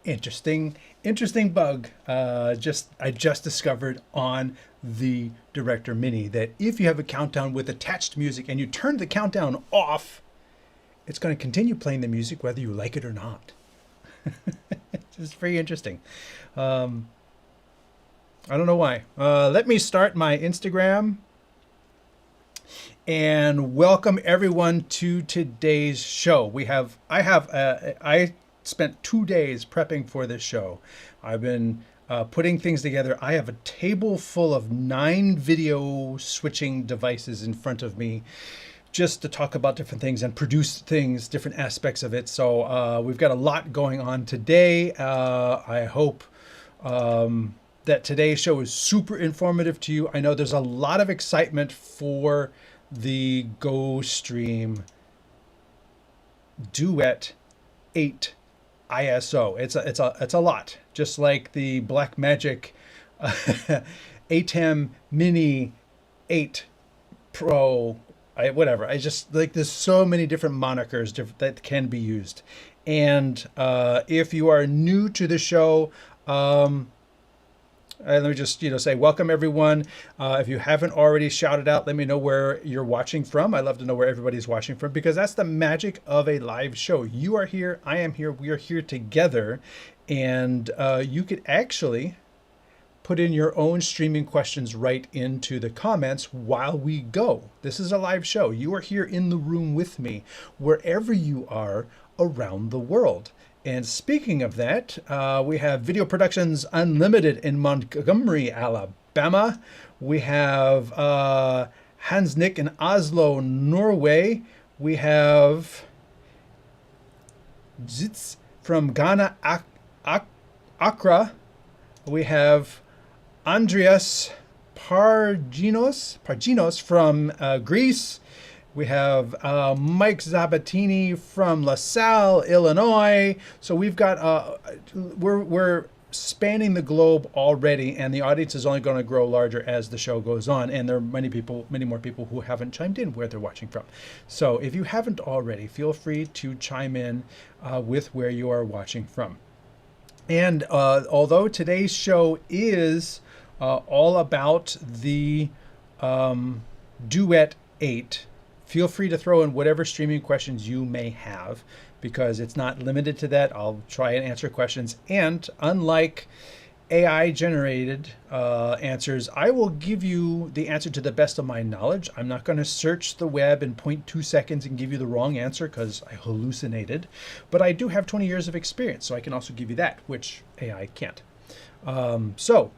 Interesting bug. I just discovered on the Director Mini that if you have a countdown with attached music and you turn the countdown off, it's going to continue playing the music whether you like it or not. It's very interesting. I don't know why. Let me start my Instagram and welcome everyone to today's show. I spent 2 days prepping for this show. I've been putting things together. I have a table full of 9 video switching devices in front of me just to talk about different things and produce things, different aspects of it. So we've got a lot going on today. I hope that today's show is super informative to you. I know there's a lot of excitement for the GoStream Duet-8 ISO. It's a lot, just like the Blackmagic ATEM Mini 8 Pro. Whatever. I just like there's so many different monikers that can be used. And if you are new to the show, let me just say welcome everyone. If you haven't already shouted out, let me know where you're watching from. I love to know where everybody's watching from because that's the magic of a live show. You are here, I am here, we are here together, and you could actually put in your own streaming questions right into the comments while we go. This is a live show. You are here in the room with me, wherever you are around the world. And speaking of that, we have Video Productions Unlimited in Montgomery, Alabama. We have Hans Nick in Oslo, Norway. We have Zitz from Ghana, Accra. We have Andreas Parginos from Greece. We have Mike Zabatini from LaSalle, Illinois. So we've got we're spanning the globe already, and the audience is only going to grow larger as the show goes on. And there are many more people who haven't chimed in where they're watching from. So if you haven't already, feel free to chime in with where you are watching from. And although today's show is all about the Duet-8, feel free to throw in whatever streaming questions you may have because it's not limited to that. I'll try and answer questions. And unlike AI generated answers, I will give you the answer to the best of my knowledge. I'm not going to search the web in 0.2 seconds and give you the wrong answer because I hallucinated. But I do have 20 years of experience, so I can also give you that, which AI can't. So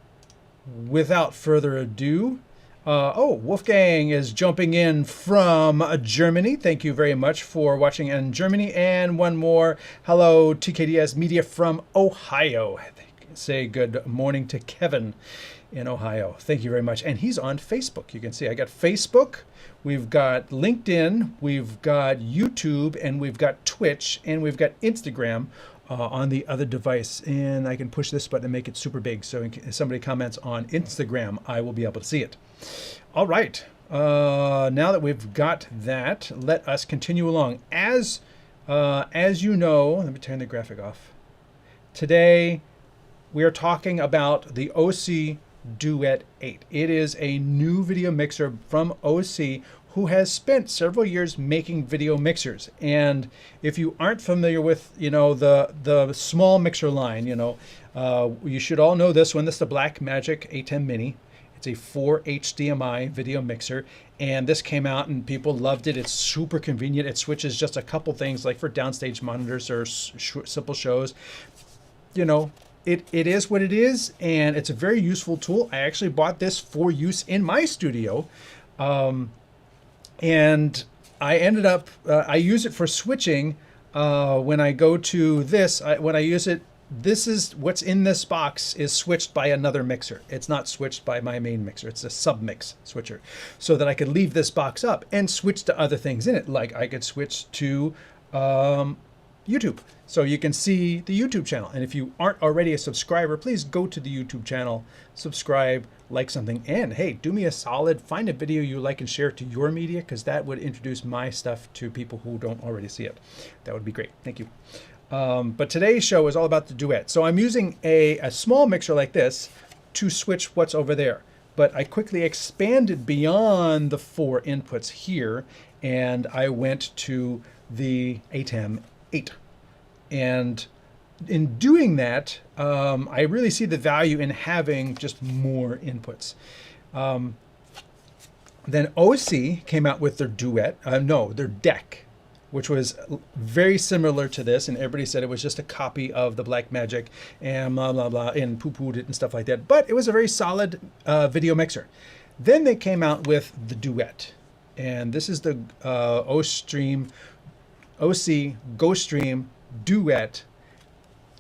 without further ado, Wolfgang is jumping in from Germany. Thank you very much for watching in Germany. And one more, hello, TKDS Media from Ohio. Say good morning to Kevin in Ohio. Thank you very much. And he's on Facebook. You can see I got Facebook, we've got LinkedIn, we've got YouTube, and we've got Twitch, and we've got Instagram on the other device. And I can push this button and make it super big. So if somebody comments on Instagram, I will be able to see it. All right. Now that we've got that, let us continue along. As you know, let me turn the graphic off. Today, we are talking about the Osee Duet-8. It is a new video mixer from Osee, who has spent several years making video mixers. And if you aren't familiar with, the small mixer line, you should all know this one. This is the Blackmagic ATEM Mini. It's a 4 HDMI video mixer, and this came out and people loved it. It's super convenient. It switches just a couple things, like for downstage monitors or simple shows. It is what it is, and it's a very useful tool. I actually bought this for use in my studio, and I ended up, I use it for switching when I go to this. When I use it, this is what's in this box is switched by another mixer. It's not switched by my main mixer. It's a submix switcher, so that I could leave this box up and switch to other things in it. Like I could switch to YouTube, so you can see the YouTube channel. And if you aren't already a subscriber, please go to the YouTube channel, subscribe, like something, and hey, do me a solid, find a video you like and share it to your media, because that would introduce my stuff to people who don't already see it. That would be great. Thank you. But today's show is all about the Duet. So I'm using a small mixer like this to switch what's over there. But I quickly expanded beyond the 4 inputs here, and I went to the ATEM 8. And in doing that, I really see the value in having just more inputs. Then Osee came out with their their deck, which was very similar to this, and everybody said it was just a copy of the Blackmagic and blah, blah, blah, and poo-pooed it and stuff like that. But it was a very solid video mixer. Then they came out with the Duet, and this is the Osee GoStream Duet,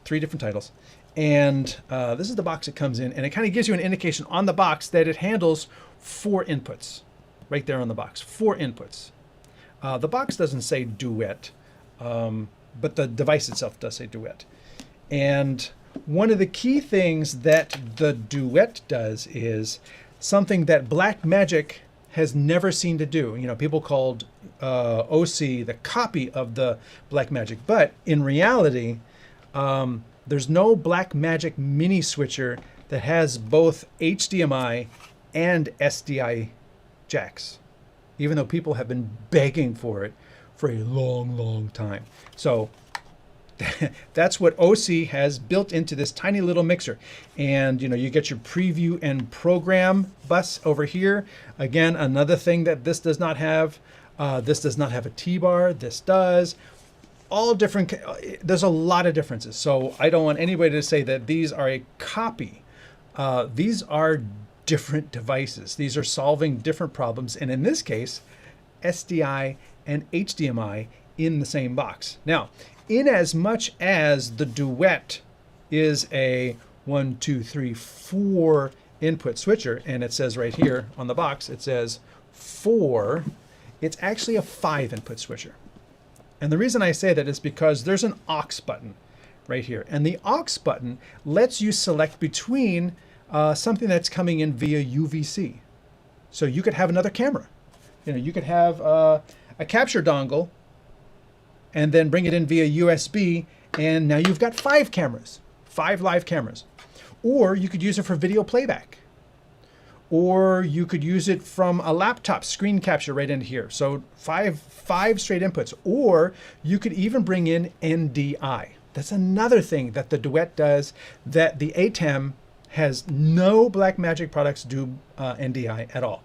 3 different titles. And this is the box it comes in, and it kind of gives you an indication on the box that it handles 4 inputs, right there on the box, 4 inputs. The box doesn't say Duet, but the device itself does say Duet. And one of the key things that the Duet does is something that Blackmagic has never seen to do. You know, people called Osee the copy of the Blackmagic, but in reality, there's no Blackmagic mini switcher that has both HDMI and SDI jacks, even though people have been begging for it for a long, long time. So that's what Osee has built into this tiny little mixer. And you know, you get your preview and program bus over here. Again, another thing that this does not have. This does not have a T-bar. This does. All different. There's a lot of differences. So I don't want anybody to say that these are a copy. These are different devices. These are solving different problems. And in this case, SDI and HDMI in the same box. Now, in as much as the Duet is a 1, 2, 3, 4 input switcher, and it says right here on the box, it says 4, it's actually a 5 input switcher. And the reason I say that is because there's an aux button right here. And the aux button lets you select between something that's coming in via UVC. So you could have another camera. You know, you could have a capture dongle and then bring it in via USB, and now you've got 5 cameras, 5 live cameras. Or you could use it for video playback. Or you could use it from a laptop screen capture right into here. So five straight inputs. Or you could even bring in NDI. That's another thing that the Duet does that the ATEM has no Blackmagic products do NDI at all.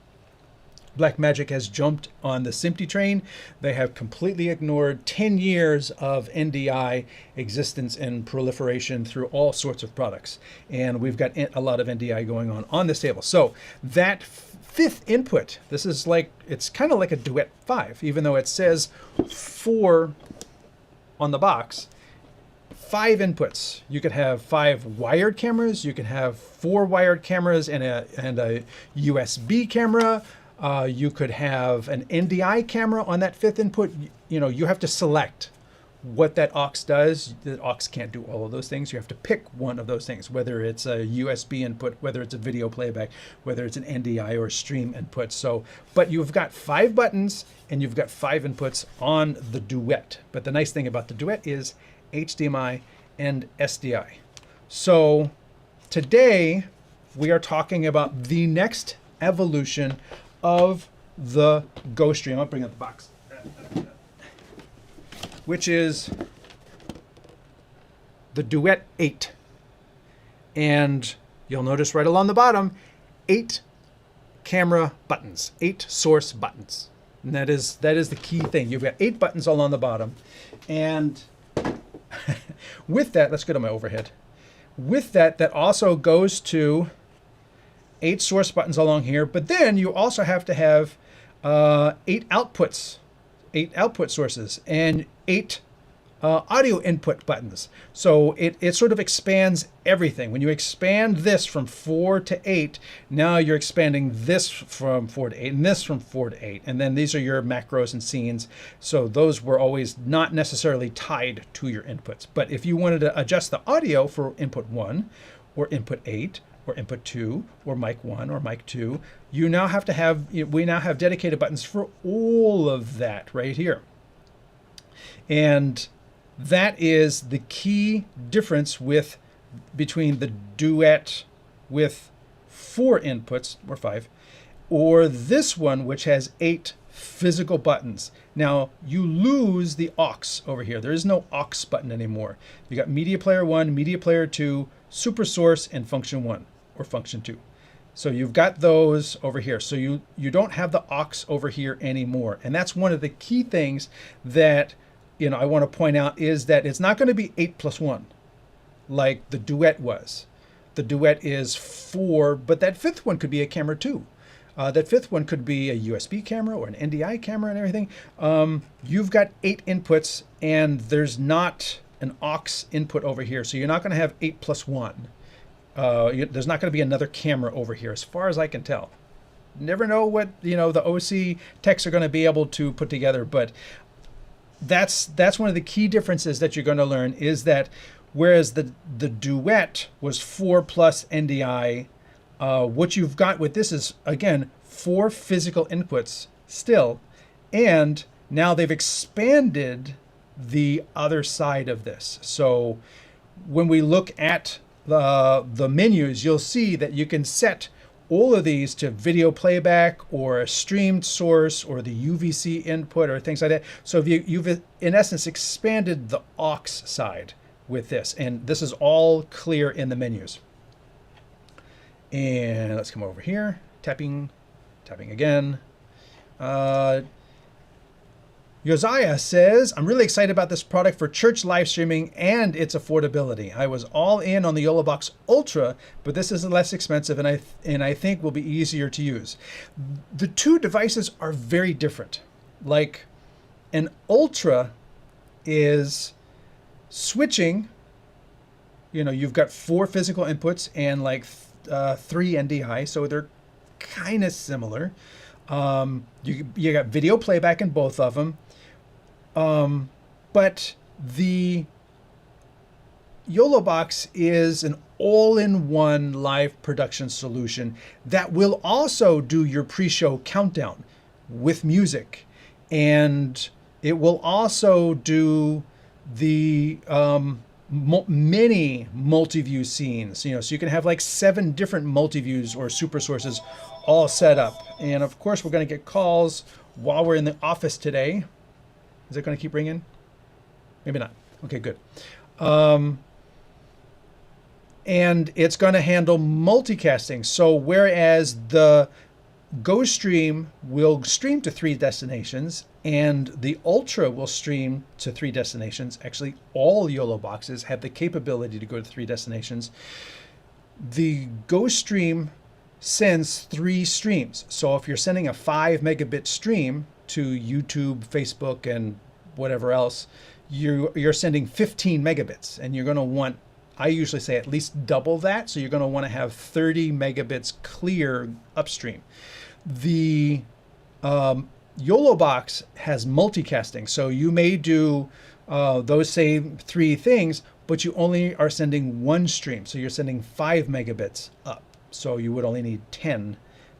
Blackmagic has jumped on the SMPTE train. They have completely ignored 10 years of NDI existence and proliferation through all sorts of products. And we've got a lot of NDI going on this table. So that 5th input, this is like, it's kind of like a Duet 5, even though it says 4 on the box. 5 inputs. You could have 5 wired cameras. You could have 4 wired cameras and a USB camera. You could have an NDI camera on that 5th input. You know, you have to select what that aux does. The aux can't do all of those things. You have to pick one of those things, whether it's a USB input, whether it's a video playback, whether it's an NDI or a stream input. So, but you've got 5 buttons and you've got 5 inputs on the Duet. But the nice thing about the Duet is HDMI and SDI. So today we are talking about the next evolution of the GoStream. I'll bring up the box. Which is the Duet-8. And you'll notice right along the bottom, 8 camera buttons, 8 source buttons. And that is the key thing. You've got 8 buttons all on the bottom. And with that, let's go to my overhead. With that, that also goes to 8 source buttons along here, but then you also have to have 8 outputs, 8 output sources, and 8 audio input buttons. So it sort of expands everything. When you expand this from 4 to 8, now you're expanding this from 4 to 8 and this from 4 to 8. And then these are your macros and scenes. So those were always not necessarily tied to your inputs. But if you wanted to adjust the audio for input 1 or input 8, or input 2, or mic 1, or mic 2, you now have to have, we now have dedicated buttons for all of that right here. And that is the key difference between the Duet with 4 inputs, or 5, or this one, which has 8 physical buttons. Now, you lose the aux over here. There is no aux button anymore. You got media player 1, media player 2, super source, and function 1, or function 2. So you've got those over here. So you don't have the aux over here anymore. And that's one of the key things that I want to point out, is that it's not going to be 8 plus 1 like the Duet was. The Duet is 4, but that 5th one could be a camera too. That 5th one could be a USB camera or an NDI camera and everything. You've got 8 inputs, and there's not an aux input over here. So you're not going to have 8 plus 1. There's not going to be another camera over here, as far as I can tell. Never know what the Osee techs are going to be able to put together, but that's one of the key differences that you're going to learn, is that whereas the Duet was 4 plus NDI, what you've got with this is, again, 4 physical inputs still, and now they've expanded the other side of this. So when we look at the menus, you'll see that you can set all of these to video playback or a streamed source or the UVC input or things like that. So you've in essence expanded the aux side with this, and this is all clear in the menus. And let's come over here, tapping again. Josiah says, I'm really excited about this product for church live streaming and its affordability. I was all in on the YOLOBox Ultra, but this is less expensive and I think will be easier to use. The two devices are very different. Like, an Ultra is switching, you've got 4 physical inputs and like 3 NDI, so they're kind of similar. You got video playback in both of them. But the YOLOBox is an all-in-one live production solution that will also do your pre-show countdown with music. And it will also do the many multi-view scenes, so you can have like 7 different multi-views or super sources all set up. And of course, we're going to get calls while we're in the office today. Is it going to keep ringing? Maybe not. Okay, good. And it's going to handle multicasting. So whereas the GoStream will stream to 3 destinations and the Ultra will stream to 3 destinations, actually all YOLOBoxes have the capability to go to 3 destinations. The GoStream sends 3 streams. So if you're sending a 5 megabit stream to YouTube, Facebook, and whatever else, you're sending 15 megabits, and you're going to want, I usually say, at least double that. So you're going to want to have 30 megabits clear upstream. The YOLOBox has multicasting, so you may do those same 3 things, but you only are sending 1 stream. So you're sending 5 megabits up. So you would only need 10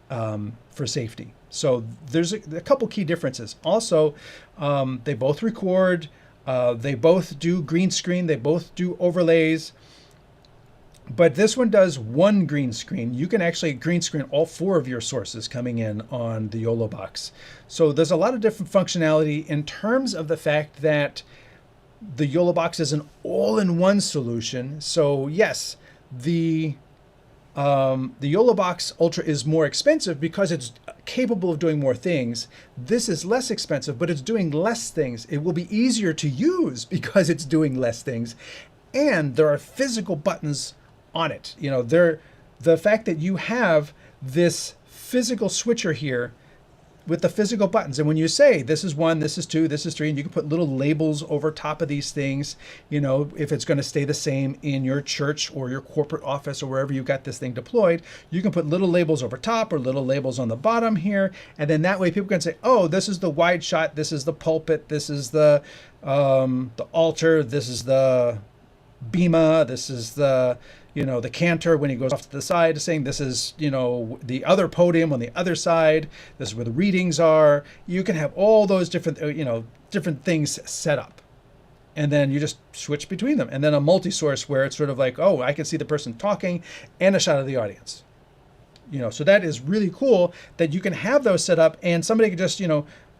for safety. So there's a couple key differences. Also, they both record, they both do green screen, they both do overlays, but this one does 1 green screen. You can actually green screen all 4 of your sources coming in on the YOLOBox. So there's a lot of different functionality in terms of the fact that the YOLOBox is an all-in-one solution. So yes, the YOLOBox Ultra is more expensive because it's capable of doing more things. This is less expensive, but it's doing less things. It will be easier to use because it's doing less things. And there are physical buttons on it. The fact that you have this physical switcher here with the physical buttons. And when you say this is 1, this is 2, this is 3, and you can put little labels over top of these things, if it's going to stay the same in your church or your corporate office or wherever you got this thing deployed, you can put little labels over top or little labels on the bottom here. And then that way people can say, oh, this is the wide shot, this is the pulpit, this is the altar, this is the bema, this is the the cantor when he goes off to the side, saying this is, the other podium on the other side. This is where the readings are. You can have all those different, different things set up. and then you just switch between them. And then a multi-source where it's sort of like, oh, I can see the person talking and a shot of the audience. So that is really cool that you can have those set up and somebody can just,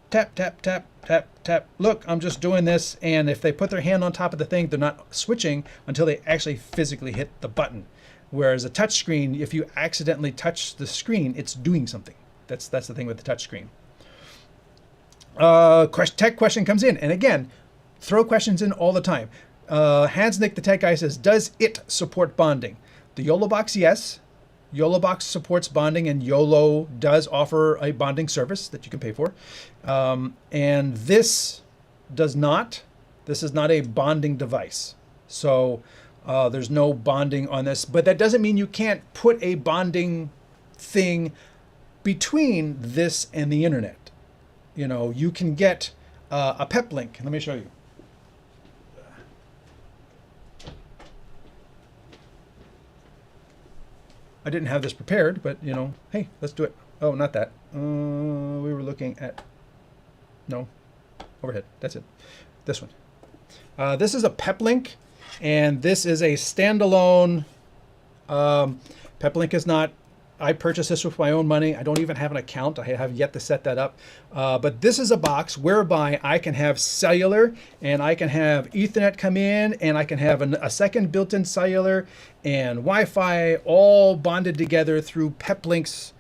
tap, tap, tap, tap, tap. Look, I'm just doing this. And if they put their hand on top of the thing, they're not switching until they actually physically hit the button. Whereas a touch screen, if you accidentally touch the screen, it's doing something. That's the thing with the touch screen. Tech question comes in. And again, throw questions in all the time. Hansnick, the tech guy, says, does it support bonding? The YOLO box, yes. YOLO box supports bonding, and YOLO does offer a bonding service that you can pay for. And this does not. This is not a bonding device. So there's no bonding on this. But that doesn't mean you can't put a bonding thing between this and the internet. You can get a PEP link. Let me show you. I didn't have this prepared, but hey, let's do it. Oh, not that. We were looking at, no, overhead. That's it. This one. This is a PEP link, and this is a standalone. PEP link is not. I purchased this with my own money. I don't even have an account. I have yet to set that up. But this is a box whereby I can have cellular and I can have Ethernet come in and I can have a second built-in cellular and Wi-Fi all bonded together through PepLink's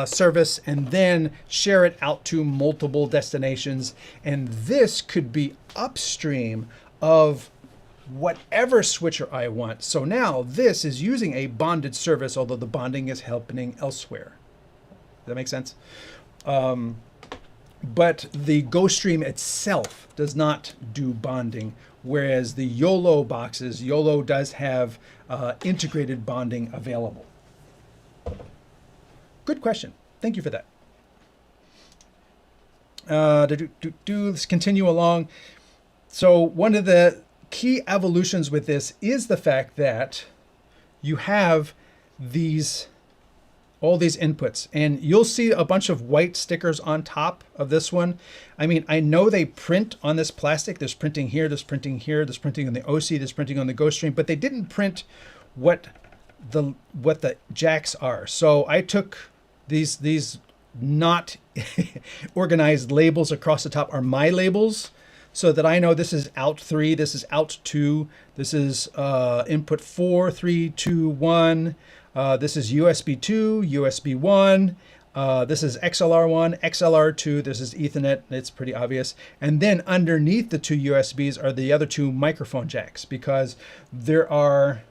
service and then share it out to multiple destinations. And this could be upstream of whatever switcher I want. So now this is using a bonded service, although the bonding is happening elsewhere. Does that make sense? But the GoStream itself does not do bonding, whereas the YOLO boxes, YOLO does have integrated bonding available. Good question. Thank you for that. Let's continue along. So one of the key evolutions with this is the fact that you have all these inputs, and you'll see a bunch of white stickers on top of this one. I mean, I know they print on this plastic. There's printing here, there's printing here, there's printing on the Osee, there's printing on the GoStream, but they didn't print what the jacks are. So I took these not organized labels across the top are my labels, so that I know this is out 3, this is out 2, this is input 4, 3, 2, 1, this is USB 2, USB 1, this is XLR 1, XLR 2, this is Ethernet, it's pretty obvious. And then underneath the 2 USBs are the other 2 microphone jacks, because there are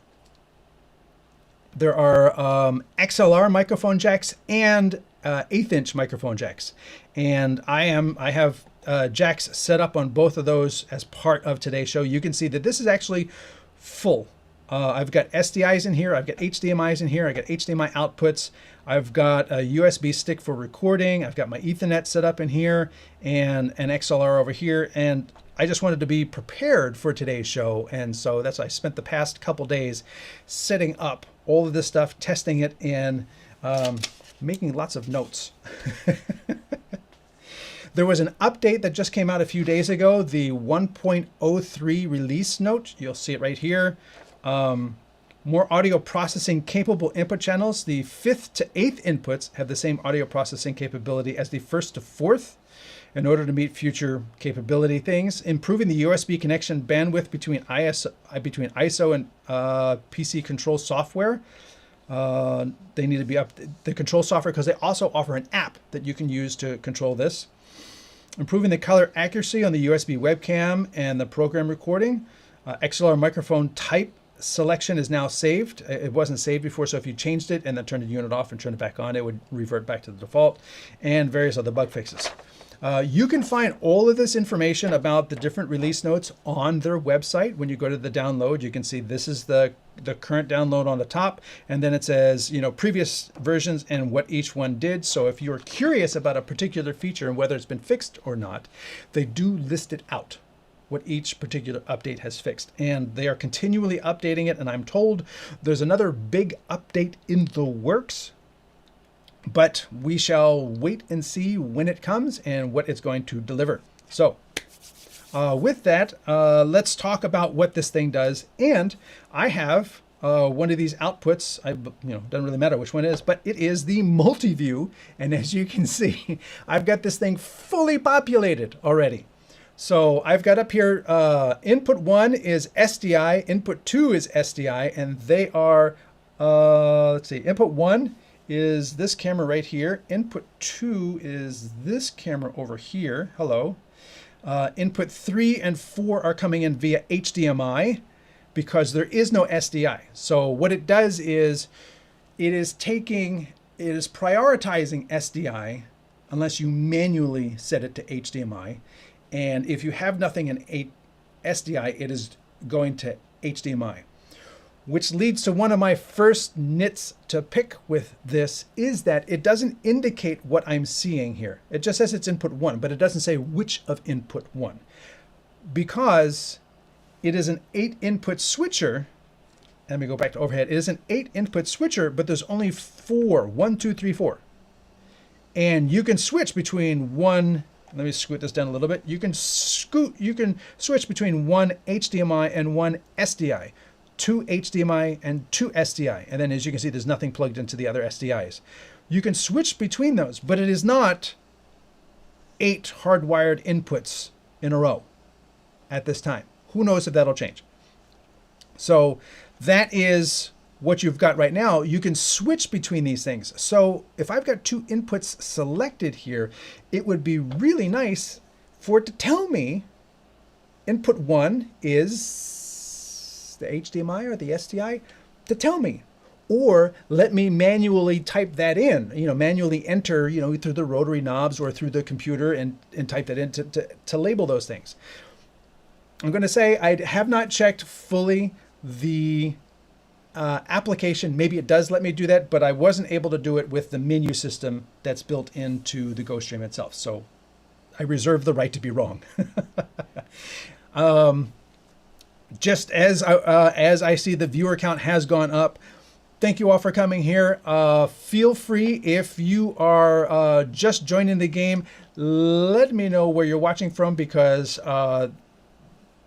XLR microphone jacks and 1/8" microphone jacks. And I have jacks set up on both of those as part of today's show. You can see that this is actually full. I've got SDIs in here, I've got HDMIs in here, I've got HDMI outputs, I've got a USB stick for recording, I've got my Ethernet set up in here, and an XLR over here, and I just wanted to be prepared for today's show, and so that's why I spent the past couple days setting up all of this stuff, testing it, and making lots of notes. There was an update that just came out a few days ago, the 1.03 release note. You'll see it right here. More audio processing capable input channels. The 5th to 8th inputs have the same audio processing capability as the 1st to 4th in order to meet future capability things. Improving the USB connection bandwidth between ISO and PC control software. They need to be up the control software because they also offer an app that you can use to control this. Improving the color accuracy on the USB webcam and the program recording. XLR microphone type selection is now saved. It wasn't saved before, so if you changed it and then turned the unit off and turned it back on, it would revert back to the default, and various other bug fixes. You can find all of this information about the different release notes on their website. When you go to the download, you can see this is the current download on the top, and then it says, previous versions and what each one did. So if you're curious about a particular feature and whether it's been fixed or not, they do list it out, what each particular update has fixed. And they are continually updating it, and I'm told there's another big update in the works. But we shall wait and see when it comes and what it's going to deliver. So with that, let's talk about what this thing does. And I have one of these outputs. Doesn't really matter which one it is, but it is the multi-view. And as you can see, I've got this thing fully populated already. So I've got up here, input 1 is SDI, input 2 is SDI, and they are, let's see, input 1 is this camera right here. Input 2 is this camera over here. Hello. Input 3 and 4 are coming in via HDMI because there is no SDI. So what it does is it is prioritizing SDI unless you manually set it to HDMI. And if you have nothing in SDI, it is going to HDMI. Which leads to one of my first nits to pick with this is that it doesn't indicate what I'm seeing here. It just says it's input 1, but it doesn't say which of input 1. Because it is an 8-input switcher. Let me go back to overhead. It is an 8-input switcher, but there's only 4. 1, 2, 3, 4. And you can switch between one. Let me scoot this down a little bit. You can switch between one HDMI and one SDI. 2 HDMI and 2 SDI. And then as you can see, there's nothing plugged into the other SDIs. You can switch between those, but it is not 8 hardwired inputs in a row at this time. Who knows if that'll change? So that is what you've got right now. You can switch between these things. So if I've got 2 inputs selected here, it would be really nice for it to tell me input 1 is the HDMI or the SDI, to tell me, or let me manually type that in, manually enter, through the rotary knobs or through the computer and type that in to label those things. I'm going to say I have not checked fully the application. Maybe it does let me do that, but I wasn't able to do it with the menu system that's built into the GoStream itself. So I reserve the right to be wrong. Just as I see the viewer count has gone up, thank you all for coming here. Feel free, if you are just joining the game, let me know where you're watching from, because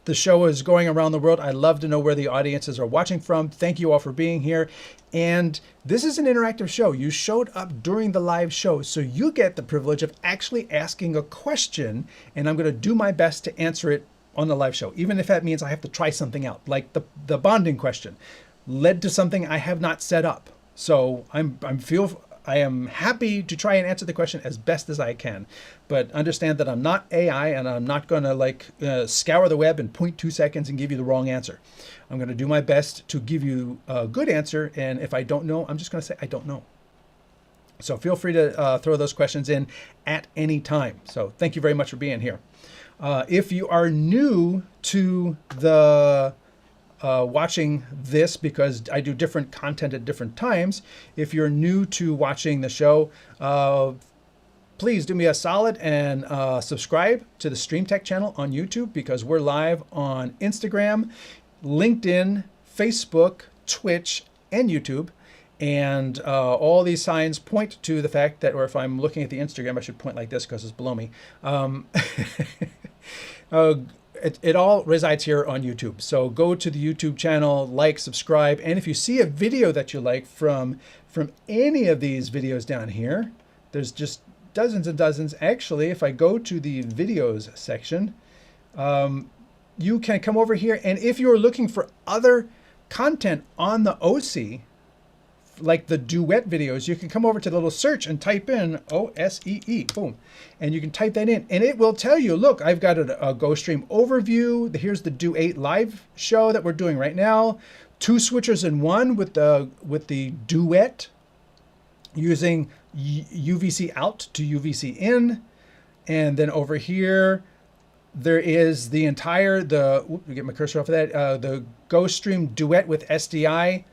the show is going around the world. I love to know where the audiences are watching from. Thank you all for being here. And this is an interactive show. You showed up during the live show, so you get the privilege of actually asking a question, and I'm going to do my best to answer it on the live show, even if that means I have to try something out, like the bonding question led to something I have not set up. So I am happy to try and answer the question as best as I can, but understand that I'm not AI and I'm not going to scour the web in 0.2 seconds and give you the wrong answer. I'm going to do my best to give you a good answer, and if I don't know, I'm just going to say I don't know. So feel free to throw those questions in at any time. So thank you very much for being here. If you are new to the watching this, because I do different content at different times, if you're new to watching the show, please do me a solid and subscribe to the StreamTek channel on YouTube, because we're live on Instagram, LinkedIn, Facebook, Twitch, and YouTube. And all these signs point to the fact that, or if I'm looking at the Instagram, I should point like this because it's below me. It all resides here on YouTube. So go to the YouTube channel, like, subscribe, and if you see a video that you like from any of these videos down here, there's just dozens and dozens. Actually, if I go to the videos section, you can come over here, and if you're looking for other content on the Osee, like the duet videos, you can come over to the little search and type in OSEE, boom, and you can type that in, and it will tell you, look, I've got a GoStream overview. Here's the Duet-8 live show that we're doing right now. 2 switchers in one with the Duet, using UVC out to UVC in, and then over here there is the entire get my cursor off of that, the GoStream Duet with SDI.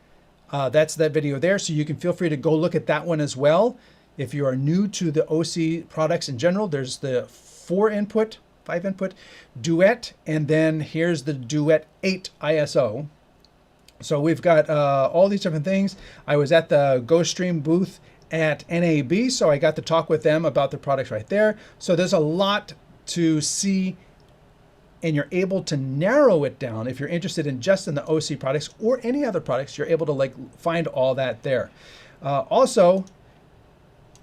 That's that video there, so you can feel free to go look at that one as well. If you are new to the Osee products in general, there's the 5-input Duet, and then here's the Duet-8 ISO. So we've got all these different things. I was at the GoStream booth at NAB, so I got to talk with them about the products right there. So there's a lot to see and you're able to narrow it down. If you're interested in just in the Osee products or any other products, you're able to like find all that there. Also,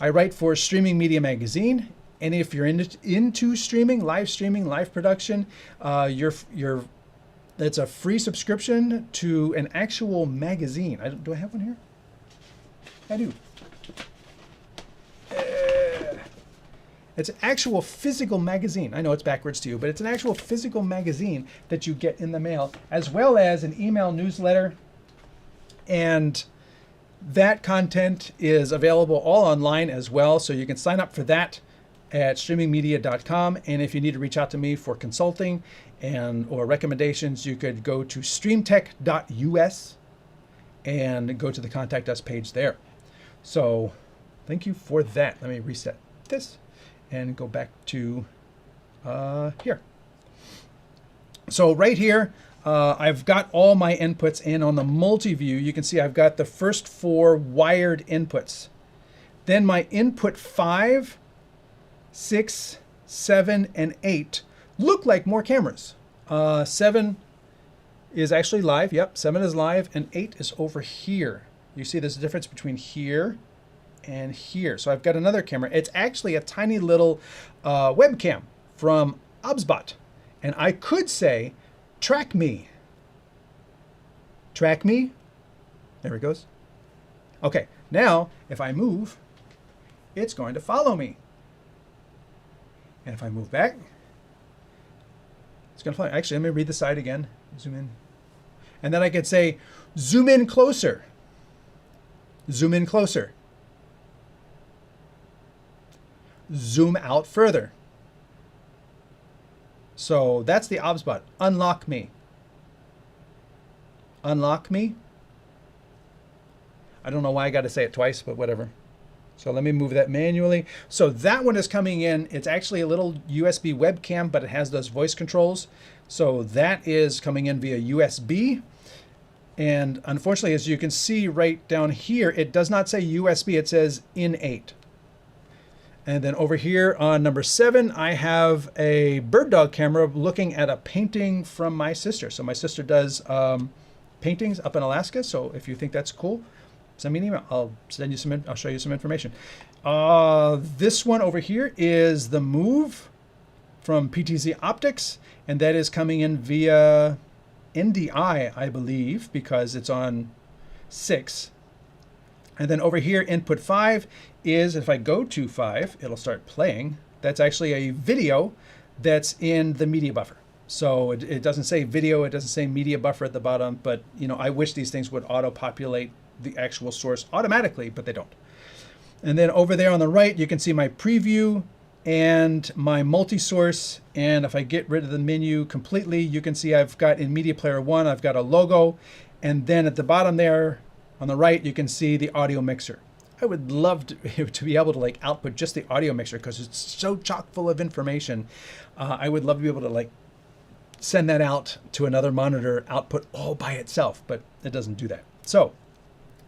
I write for Streaming Media Magazine, and if you're into streaming, live production, it's a free subscription to an actual magazine. Do I have one here? I do. It's an actual physical magazine. I know it's backwards to you, but it's an actual physical magazine that you get in the mail, as well as an email newsletter. And that content is available all online as well. So you can sign up for that at streamingmedia.com. And if you need to reach out to me for consulting or recommendations, you could go to streamtek.us and go to the Contact Us page there. So thank you for that. Let me reset this and go back to here. So right here, I've got all my inputs in on the multi-view. You can see I've got the first 4 wired inputs. Then my input 5, 6, 7, and 8 look like more cameras. 7 is actually live. Yep, 7 is live, and 8 is over here. You see there's a difference between here and here. So I've got another camera. It's actually a tiny little webcam from OBSBot. And I could say, track me. Track me. There it goes. Okay, now if I move, it's going to follow me. And if I move back, it's going to follow. Actually, let me read the side again. Zoom in. And then I could say, zoom in closer. Zoom in closer. Zoom out further. So that's the OBSBot. Unlock me. Unlock me. I don't know why I got to say it twice, but whatever. So let me move that manually. So that one is coming in. It's actually a little USB webcam, but it has those voice controls. So that is coming in via USB. And unfortunately, as you can see right down here, it does not say USB. It says in 8. And then over here on number 7, I have a bird dog camera looking at a painting from my sister. So my sister does paintings up in Alaska. So if you think that's cool, send me an email. I'll show you some information. This one over here is the Move from PTZ Optics, and that is coming in via NDI, I believe, because it's on 6. And then over here, input 5 is, if I go to 5, it'll start playing. That's actually a video that's in the media buffer. So it doesn't say video, it doesn't say media buffer at the bottom, but you know, I wish these things would auto-populate the actual source automatically, but they don't. And then over there on the right, you can see my preview and my multi-source. And if I get rid of the menu completely, you can see I've got in Media Player 1, I've got a logo. And then at the bottom there on the right, you can see the audio mixer. I would love to be able to like output just the audio mixer because it's so chock full of information. I would love to be able to like send that out to another monitor output all by itself, but it doesn't do that. So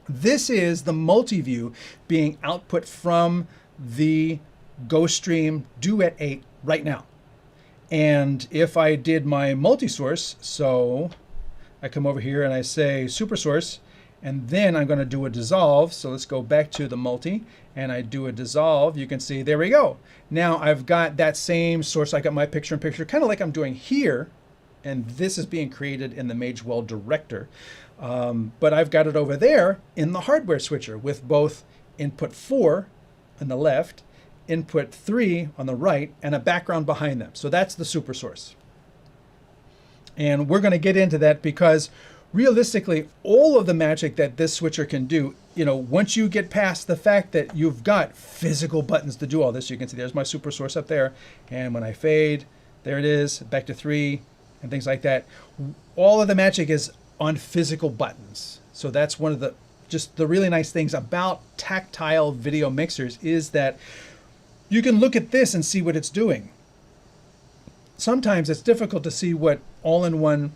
this is the multi-view being output from the GoStream Duet-8 right now. And if I did my multi-source, so I come over here and I say super source, and then I'm going to do a dissolve. So let's go back to the multi and I do a dissolve. You can see, there we go. Now I've got that same source. I got my picture-in-picture, kind of like I'm doing here. And this is being created in the Magewell director. But I've got it over there in the hardware switcher with both input 4 on the left, input 3 on the right, and a background behind them. So that's the super source. And we're going to get into that because realistically, all of the magic that this switcher can do, you know, once you get past the fact that you've got physical buttons to do all this, you can see there's my super source up there. And when I fade, there it is, back to 3 and things like that. All of the magic is on physical buttons. So that's one of the, just the really nice things about tactile video mixers is that you can look at this and see what it's doing. Sometimes it's difficult to see what all-in-one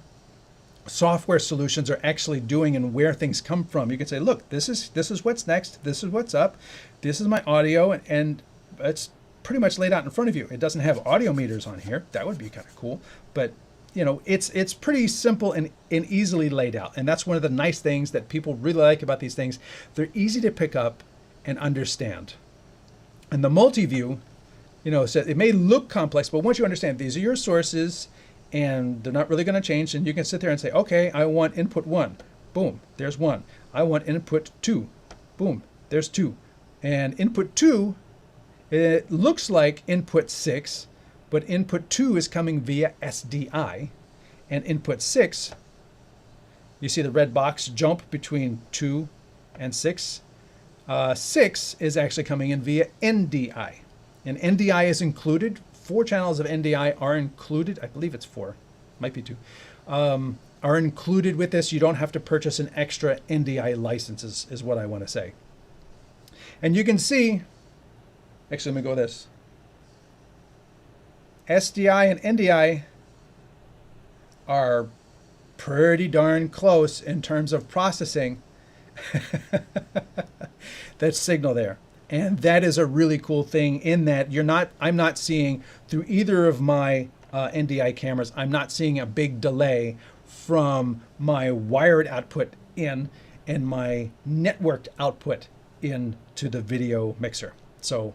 software solutions are actually doing and where things come from. You can say, look, this is what's next, this is what's up, this is my audio, and it's pretty much laid out in front of you. It doesn't have audio meters on here. That would be kind of cool. But you know, it's pretty simple and easily laid out. And that's one of the nice things that people really like about these things. They're easy to pick up and understand. And the multi-view, you know, so it may look complex, but once you understand these are your sources and they're not really going to change, and you can sit there and say, okay, I want input 1. Boom, there's 1. I want input 2. Boom, there's 2. And input 2, it looks like input 6, but input 2 is coming via SDI, and input 6, you see the red box jump between 2 and 6. 6 is actually coming in via NDI, and NDI is included. 4 channels of NDI are included. I believe it's 4, might be 2, are included with this. You don't have to purchase an extra NDI license is what I want to say. And you can see, actually let me go this. SDI and NDI are pretty darn close in terms of processing that signal there. And that is a really cool thing in that I'm not seeing through either of my NDI cameras, I'm not seeing a big delay from my wired output in and my networked output into the video mixer. So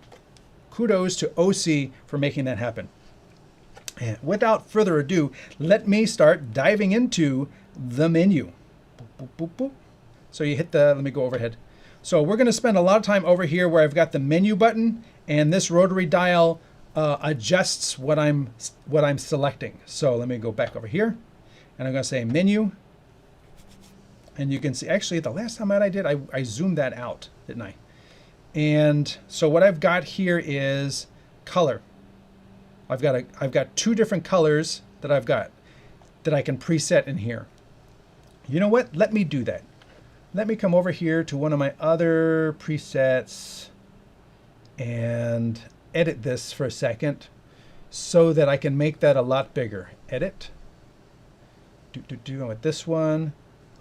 kudos to Osee for making that happen. And without further ado, let me start diving into the menu. Boop, boop, boop, boop. So you hit let me go overhead. So we're going to spend a lot of time over here where I've got the menu button, and this rotary dial adjusts what I'm selecting. So let me go back over here, and I'm going to say menu. And you can see, actually, the last time that I did, I zoomed that out, didn't I? And so what I've got here is color. I've got 2 different colors that I've got that I can preset in here. You know what? Let me do that. Let me come over here to one of my other presets and edit this for a second so that I can make that a lot bigger. Edit. I want this one.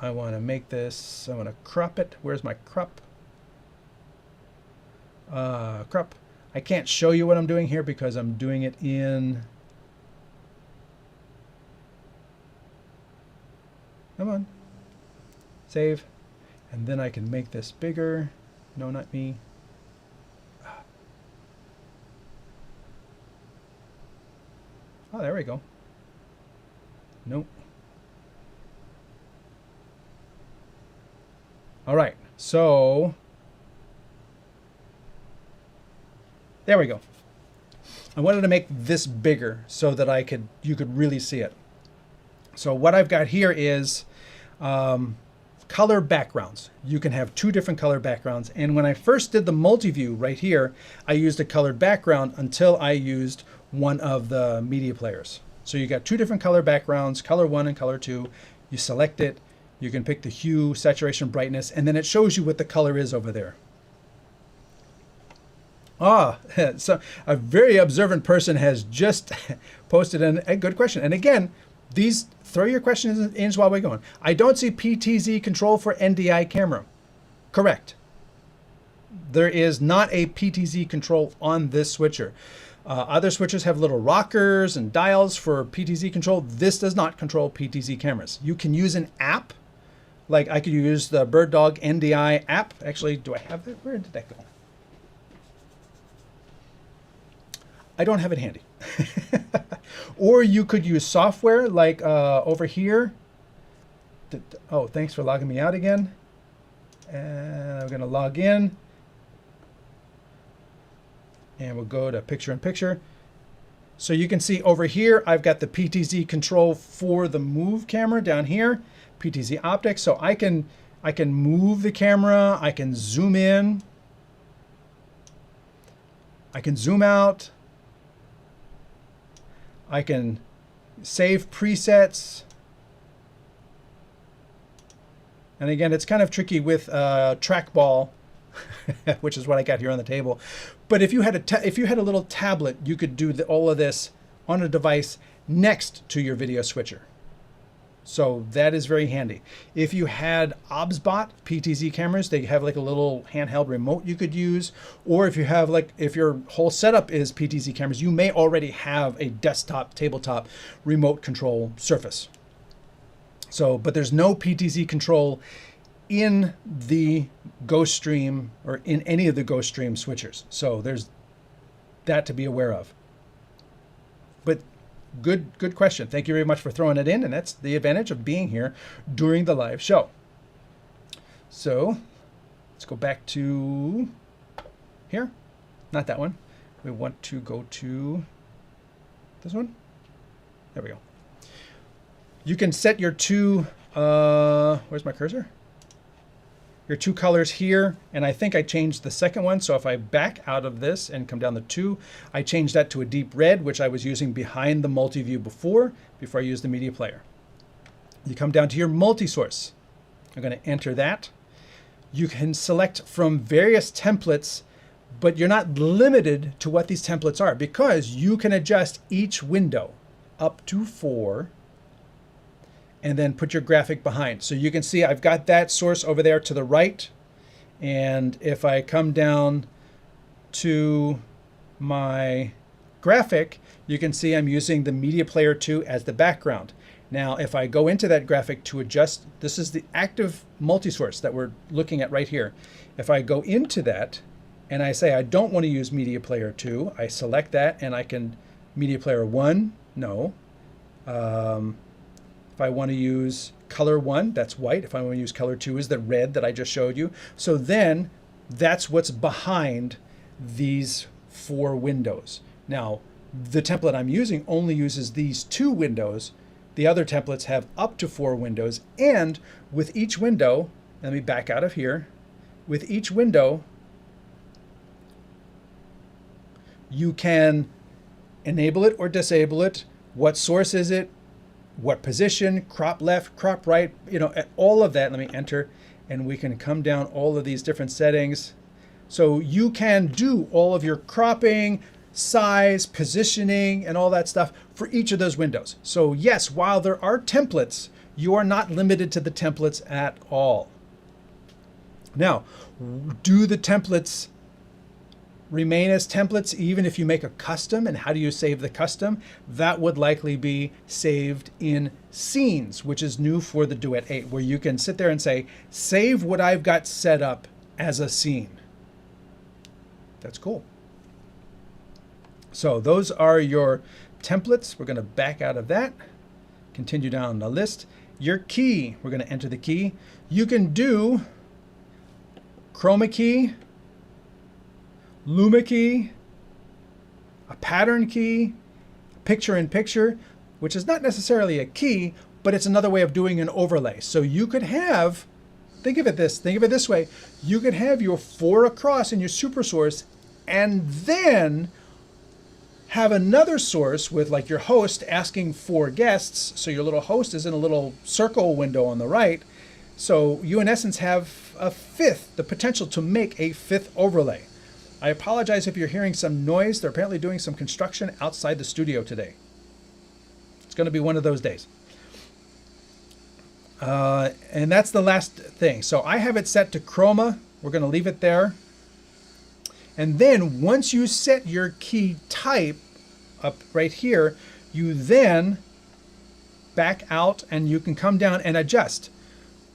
I want to make this, I want to crop it. Where's my crop? Crop. I can't show you what I'm doing here because I'm doing it in, come on, save, and then I can make this bigger. No, not me. Oh, there we go. Nope. All right, so there we go. I wanted to make this bigger so that you could really see it. So what I've got here is color backgrounds. You can have 2 different color backgrounds. And when I first did the multi-view right here, I used a colored background until I used one of the media players. So you got 2 different color backgrounds, color 1 and color 2. You select it. You can pick the hue, saturation, brightness, and then it shows you what the color is over there. So a very observant person has just posted a good question. And again, throw your questions in while we're going. I don't see PTZ control for NDI camera. Correct. There is not a PTZ control on this switcher. Other switchers have little rockers and dials for PTZ control. This does not control PTZ cameras. You can use an app. Like I could use the Bird Dog NDI app. Actually, do I have that? Where did that go? I don't have it handy. Or you could use software like over here. Oh, thanks for logging me out again. And I'm going to log in. And we'll go to picture in picture. So you can see over here, I've got the PTZ control for the move camera down here, PTZ optics. So I can move the camera. I can zoom in. I can zoom out. I can save presets. And again, it's kind of tricky with trackball, which is what I got here on the table. But if you had a little tablet, you could do all of this on a device next to your video switcher. So that is very handy. If you had OBSBot PTZ cameras, they have like a little handheld remote you could use. Or if you have if your whole setup is PTZ cameras, you may already have a desktop, tabletop remote control surface. So, but there's no PTZ control in the GoStream or in any of the GoStream switchers. So there's that to be aware of. But good question. Thank you very much for throwing it in. And that's the advantage of being here during the live show. So let's go back to here. Not that one. We want to go to this one. There we go. You can set your two, where's my cursor? Your two colors here, and I think I changed the second one. So if I back out of this and come down the 2, I changed that to a deep red, which I was using behind the multi-view before I used the media player. You come down to your multi-source. I'm going to enter that. You can select from various templates, but you're not limited to what these templates are because you can adjust each window up to 4 and then put your graphic behind. So you can see I've got that source over there to the right. And if I come down to my graphic, you can see I'm using the Media Player 2 as the background. Now, if I go into that graphic to adjust, this is the active multi-source that we're looking at right here. If I go into that and I say I don't want to use Media Player 2, I select that and I can Media Player 1, no. If I want to use color 1, that's white. If I want to use color 2 is the red that I just showed you. So then that's what's behind these 4 windows. Now, the template I'm using only uses these 2 windows. The other templates have up to 4 windows. And with each window, let me back out of here. With each window, you can enable it or disable it. What source is it? What position, crop left, crop right, all of that. Let me enter, and we can come down all of these different settings. So you can do all of your cropping, size, positioning, and all that stuff for each of those windows. So yes, while there are templates, you are not limited to the templates at all. Now, do the templates remain as templates even if you make a custom? And how do you save the custom? That would likely be saved in scenes, which is new for the Duet-8, where you can sit there and say, save what I've got set up as a scene. That's cool. So those are your templates. We're going to back out of that, continue down the list. Your key, we're going to enter the key. You can do chroma key, Luma key, a pattern key, picture in picture, which is not necessarily a key, but it's another way of doing an overlay. So you could have, think of it this way, you could have your 4 across in your super source and then have another source with like your host asking for guests. So your little host is in a little circle window on the right. So you in essence have a 5th, the potential to make a 5th overlay. I apologize if you're hearing some noise. They're apparently doing some construction outside the studio today. It's going to be one of those days. And that's the last thing. So I have it set to chroma. We're going to leave it there. And then once you set your key type up right here, you then back out and you can come down and adjust.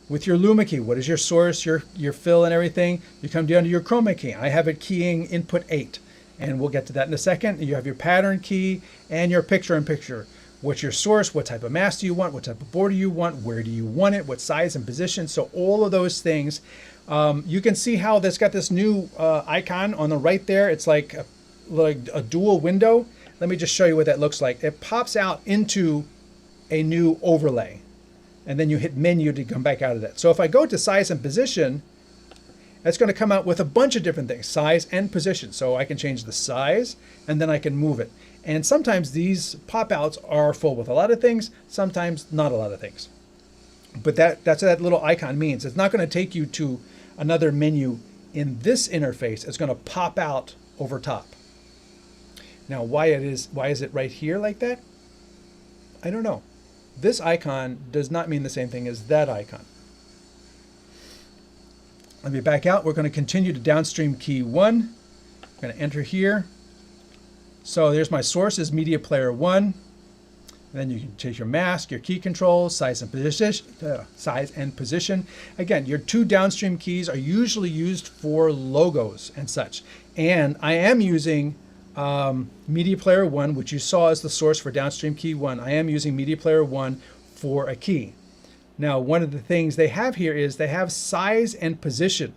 With your Luma key, what is your source, your fill and everything? You come down to your chroma key. I have it keying input 8, and we'll get to that in a second. You have your pattern key and your picture in picture. What's your source? What type of mask do you want? What type of border you want? Where do you want it? What size and position? So all of those things. You can see how that's got this new icon on the right there. It's like a dual window. Let me just show you what that looks like. It pops out into a new overlay. And then you hit menu to come back out of that. So if I go to size and position, it's going to come out with a bunch of different things, size and position. So I can change the size and then I can move it. And sometimes these pop-outs are full with a lot of things, sometimes not a lot of things. But that's what that little icon means. It's not going to take you to another menu in this interface. It's going to pop out over top. Now why is it right here like that? I don't know. this icon does not mean the same thing as that icon. Let me back out. We're going to continue to downstream key 1. I'm going to enter here. So there's my source is media player 1. And then you can change your mask, your key controls, size and position. Again, your 2 downstream keys are usually used for logos and such. And I am using media player 1, which you saw as the source for downstream key 1. I am using media player 1 for a key. Now, one of the things they have here is they have size and position.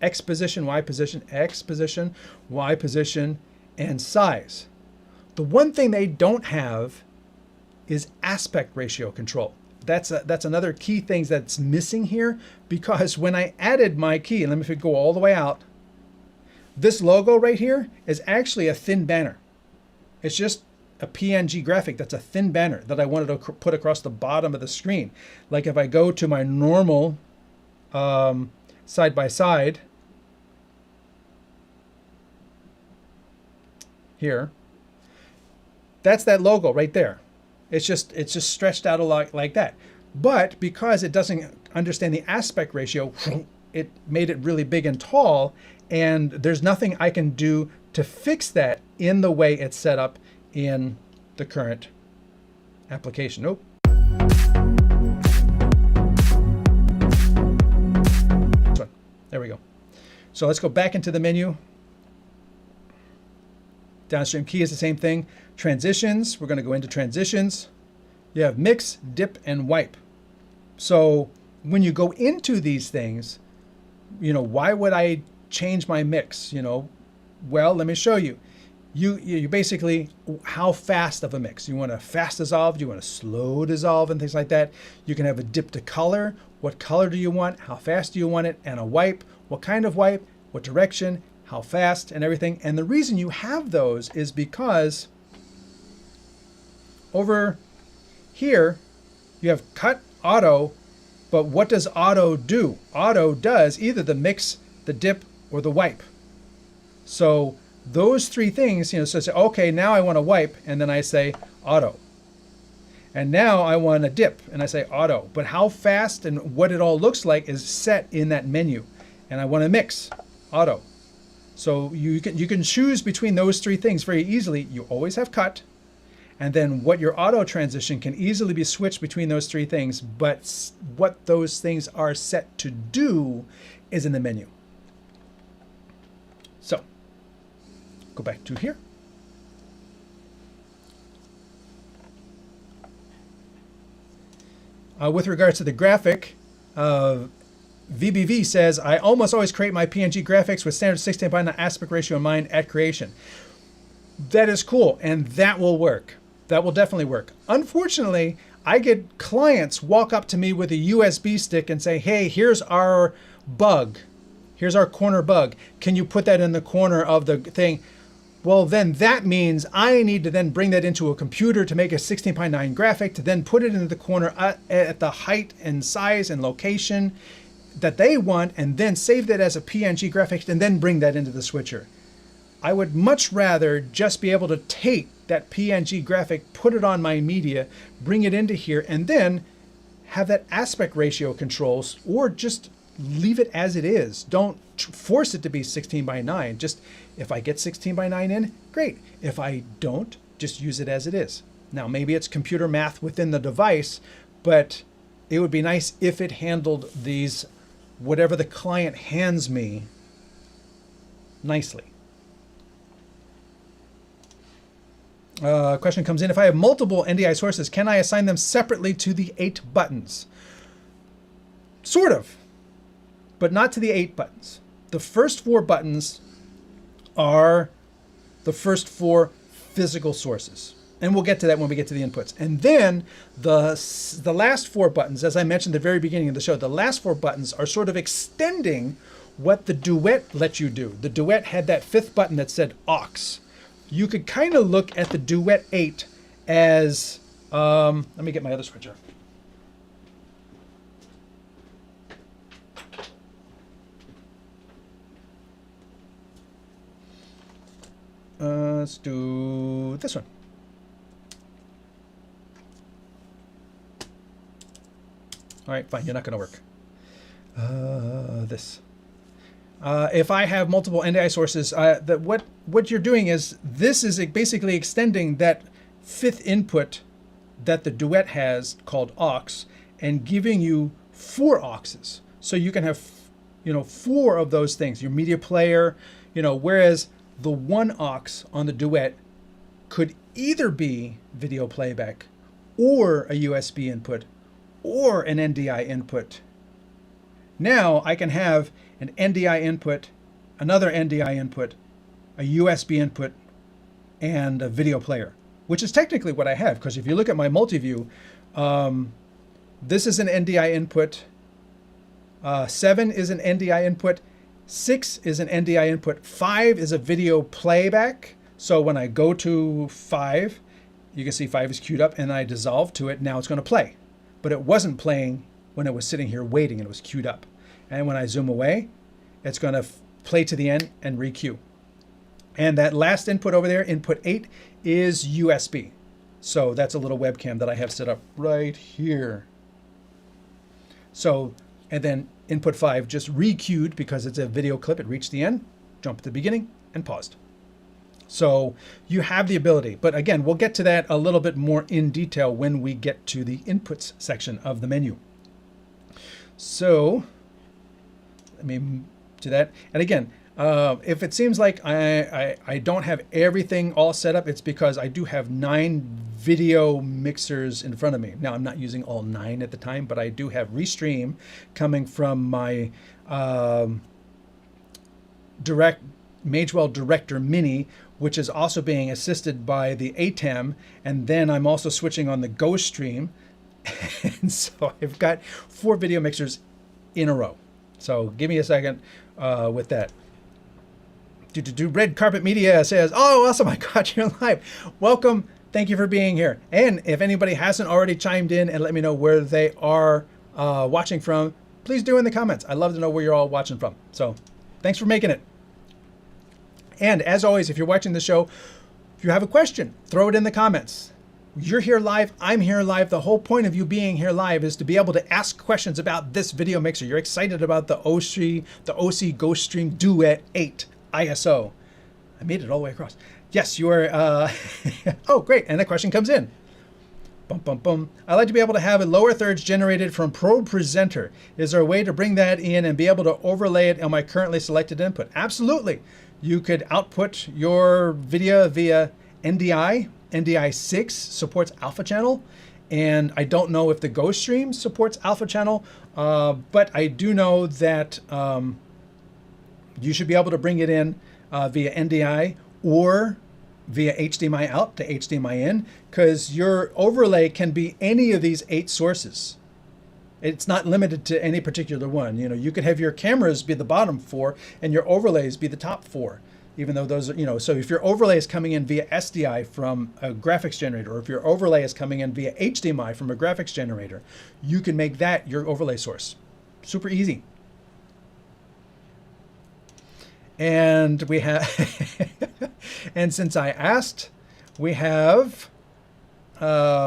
X position, Y position, X position, Y position, and size. The one thing they don't have is aspect ratio control. That's another key thing that's missing here, because when I added my key, and let me go all the way out, this logo right here is actually a thin banner. It's just a PNG graphic that's a thin banner that I wanted to put across the bottom of the screen. Like if I go to my normal side by side here, that's that logo right there. It's just stretched out a lot like that. But because it doesn't understand the aspect ratio, it made it really big and tall, and there's nothing I can do to fix that in the way it's set up in the current application. Nope. There we go. So let's go back into the menu. Downstream key is the same thing. Transitions, we're going to go into transitions. You have mix, dip, and wipe. So when you go into these things, why would I change my mix? Well, let me show you. You basically, how fast of a mix? You want a fast dissolve? You want a slow dissolve and things like that? You can have a dip to color. What color do you want? How fast do you want it? And a wipe. What kind of wipe? What direction? How fast? And everything. And the reason you have those is because over here you have cut, auto, but what does auto do? Auto does either the mix, the dip, or the wipe. So those 3 things, so say, okay, now I want to wipe, and then I say auto. And now I want a dip, and I say auto. But how fast and what it all looks like is set in that menu. And I want to mix, auto. So you can choose between those 3 things very easily. You always have cut, and then what your auto transition can easily be switched between those 3 things, but what those things are set to do is in the menu. So go back to here. With regards to the graphic, VBV says, I almost always create my PNG graphics with standard 16:9 aspect ratio in mind at creation. That is cool, and that will work. That will definitely work. Unfortunately, I get clients walk up to me with a USB stick and say, hey, here's our bug. Here's our corner bug. Can you put that in the corner of the thing? Well, then that means I need to then bring that into a computer to make a 16:9 graphic, to then put it into the corner at the height and size and location that they want, and then save that as a PNG graphic and then bring that into the switcher. I would much rather just be able to take that PNG graphic, put it on my media, bring it into here, and then have that aspect ratio controls, or just leave it as it is. Don't force it to be 16:9. Just, if I get 16:9 in, great. If I don't, just use it as it is. Now, maybe it's computer math within the device, but it would be nice if it handled these, whatever the client hands me, nicely. Question comes in, if I have multiple NDI sources, can I assign them separately to the 8 buttons? Sort of, but not to the 8 buttons. The first 4 buttons are the first 4 physical sources. And we'll get to that when we get to the inputs. And then the last 4 buttons, as I mentioned at the very beginning of the show, the last 4 buttons are sort of extending what the Duet let you do. The Duet had that 5th button that said aux. You could kind of look at the Duet-8 as, let me get my other switcher. Let's do this one. All right, fine. You're not going to work. This. If I have multiple NDI sources, what you're doing is this is basically extending that fifth input that the Duet has called aux and giving you 4 auxes. So you can have, 4 of those things, your media player, whereas the 1 aux on the Duet could either be video playback or a USB input or an NDI input. Now I can have an NDI input, another NDI input, a USB input, and a video player, which is technically what I have, because if you look at my multi-view, this is an NDI input, 7 is an NDI input, 6 is an NDI input, 5 is a video playback. So when I go to 5, you can see 5 is queued up and I dissolve to it. Now it's going to play, but it wasn't playing when it was sitting here waiting and it was queued up. And when I zoom away, it's going to play to the end and re-queue. And that last input over there, input 8, is USB. So that's a little webcam that I have set up right here. So, and then input 5 just re-queued because it's a video clip. It reached the end, jumped to the beginning, and paused. So you have the ability. But again, we'll get to that a little bit more in detail when we get to the inputs section of the menu. So let me do that. And again, if it seems like I don't have everything all set up, it's because I do have 9 video mixers in front of me. Now I'm not using all 9 at the time, but I do have Restream coming from my Magewell Director Mini, which is also being assisted by the ATEM. And then I'm also switching on the GoStream. And so I've got 4 video mixers in a row. So give me a second with that. Red Carpet Media says, oh, awesome, I got you live. Welcome, thank you for being here. And if anybody hasn't already chimed in and let me know where they are watching from, please do in the comments. I'd love to know where you're all watching from. So thanks for making it. And as always, if you're watching the show, if you have a question, throw it in the comments. You're here live, I'm here live. The whole point of you being here live is to be able to ask questions about this video mixer. You're excited about the Osee GoStream Duet-8 ISO. I made it all the way across. Yes, you are. Oh, great. And the question comes in. Bum, bum, bum. I'd like to be able to have a lower thirds generated from ProPresenter. Is there a way to bring that in and be able to overlay it on my currently selected input? Absolutely. You could output your video via NDI. NDI 6 supports alpha channel. And I don't know if the GoStream supports alpha channel, but I do know that you should be able to bring it in via NDI or via HDMI out to HDMI in, because your overlay can be any of these 8 sources. It's not limited to any particular one. You could have your cameras be the bottom 4 and your overlays be the top 4, even though those are, so if your overlay is coming in via SDI from a graphics generator, or if your overlay is coming in via HDMI from a graphics generator, you can make that your overlay source. Super easy. And we have, and since I asked, we have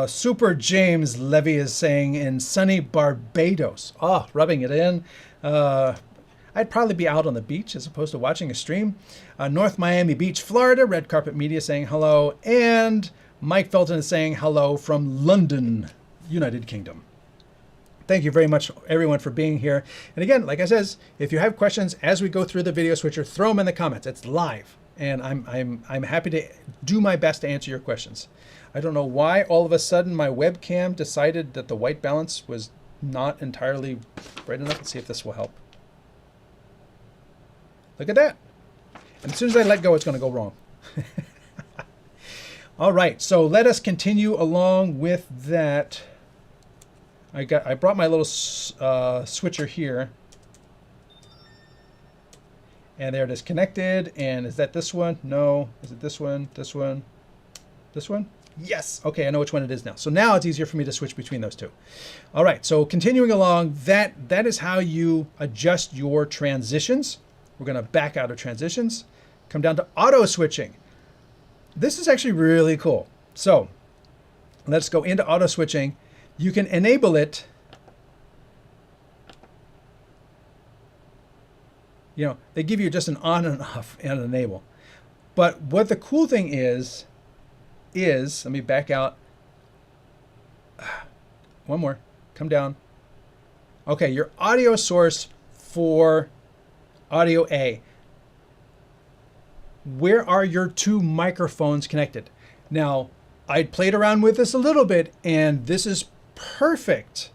Super James Levy is saying in sunny Barbados. Oh, rubbing it in. I'd probably be out on the beach as opposed to watching a stream. North Miami Beach, Florida. Red Carpet Media saying hello. And Mike Felton is saying hello from London, United Kingdom. Thank you very much, everyone, for being here. And again, like I says, if you have questions as we go through the video switcher, throw them in the comments. It's live, and I'm happy to do my best to answer your questions. I don't know why all of a sudden my webcam decided that the white balance was not entirely bright enough. Let's see if this will help. Look at that. And as soon as I let go, it's going to go wrong. All right, so let us continue along with that. I brought my little switcher here, and there it is connected. And is that this one? No. Is it this one? This one? This one? Yes. Okay, I know which one it is now. So now it's easier for me to switch between those two. All right, so continuing along, that is how you adjust your transitions. We're going to back out of transitions, come down to auto switching. This is actually really cool. So let's go into auto switching. You can enable it they give you just an on and off and enable. But what the cool thing is let me back out. One more, come down. Okay, your audio source for audio A. Where are your two microphones connected? Now, I played around with this a little bit, and this is perfect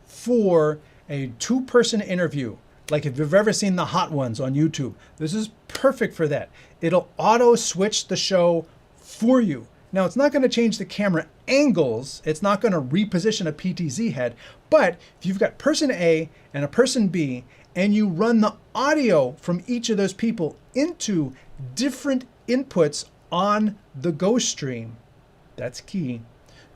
for a two-person interview. Like if you've ever seen the Hot Ones on YouTube, this is perfect for that. It'll auto switch the show for you. Now, it's not going to change the camera angles. It's not going to reposition a PTZ head. But if you've got person A and a person B, and you run the audio from each of those people into different inputs on the GoStream, that's key.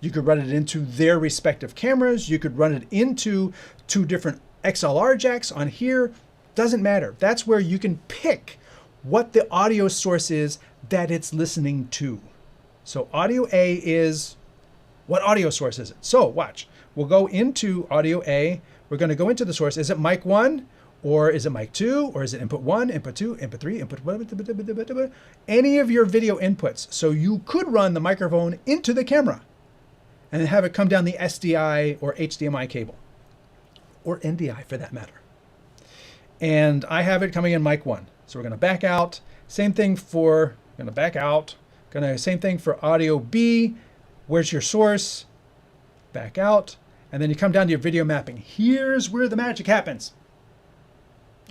You could run it into their respective cameras. You could run it into two different XLR jacks on here. Doesn't matter. That's where you can pick what the audio source is that it's listening to. So audio A is, what audio source is it? So watch, we'll go into audio A. We're going to go into the source. Is it mic 1 or is it mic 2 or is it input 1, input 2, input 3, input any of your video inputs. So you could run the microphone into the camera and have it come down the SDI or HDMI cable, or NDI for that matter. And I have it coming in mic 1. So we're going to back out. Same thing for, going to back out. Same thing for audio B. Where's your source? Back out. And then you come down to your video mapping. Here's where the magic happens.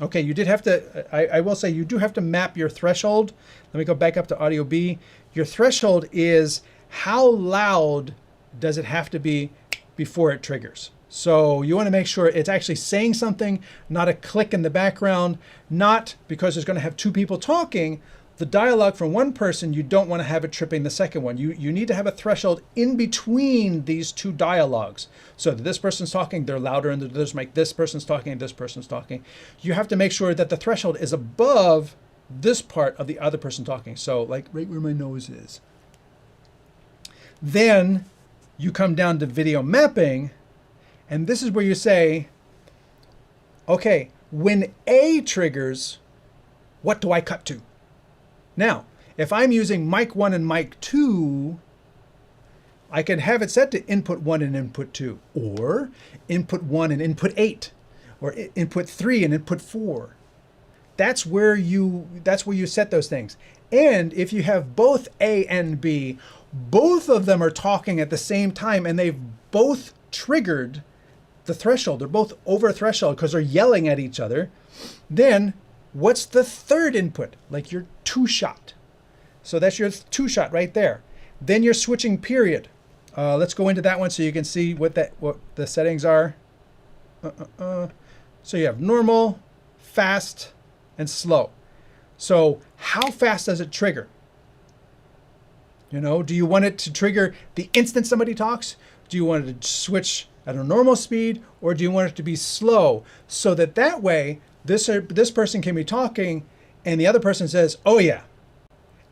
Okay, you did have to, I will say you do have to map your threshold. Let me go back up to audio B. Your threshold is how loud does it have to be before it triggers. So you want to make sure it's actually saying something, not a click in the background, not because there's going to have two people talking. The dialogue from one person, you don't want to have it tripping the second one. You need to have a threshold in between these two dialogues. So that this person's talking, they're louder, and there's mic, this person's talking, and this person's talking. You have to make sure that the threshold is above this part of the other person talking. So like right where my nose is. Then you come down to video mapping, and this is where you say, okay, when A triggers, what do I cut to? Now, if I'm using mic 1 and mic 2, I can have it set to input 1 and input 2, or input 1 and input 8, or input 3 and input 4. That's where you set those things. And if you have both A and B, both of them are talking at the same time, and they've both triggered the threshold. They're both over a threshold because they're yelling at each other. Then what's the third input? Like your two shot. So that's your two shot right there. Then your switching period. Let's go into that one so you can see what the settings are. So you have normal, fast, and slow. So how fast does it trigger? Do you want it to trigger the instant somebody talks? Do you want it to switch at a normal speed, or do you want it to be slow so that way this person can be talking and the other person says, oh yeah,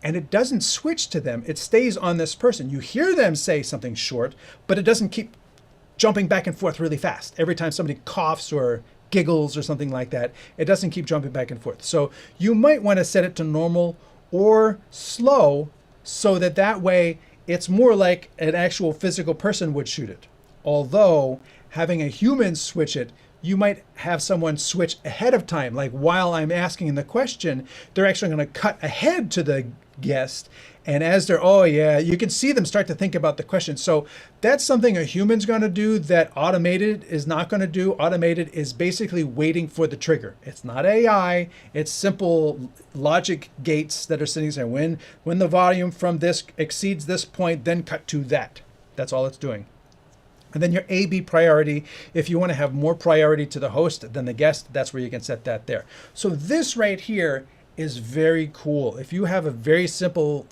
and it doesn't switch to them. It stays on this person. You hear them say something short, but it doesn't keep jumping back and forth really fast. Every time somebody coughs or giggles or something like that, it doesn't keep jumping back and forth. So you might want to set it to normal or slow so that way it's more like an actual physical person would shoot it. Although having a human switch it, you might have someone switch ahead of time. Like while I'm asking the question, they're actually going to cut ahead to the guest. And as they're, oh yeah, you can see them start to think about the question. So that's something a human's going to do that automated is not going to do. Automated is basically waiting for the trigger. It's not AI. It's simple logic gates that are sitting there. When the volume from this exceeds this point, then cut to that. That's all it's doing. And then your A/B priority, if you want to have more priority to the host than the guest, that's where you can set that there. So this right here is very cool. If you have a very simple,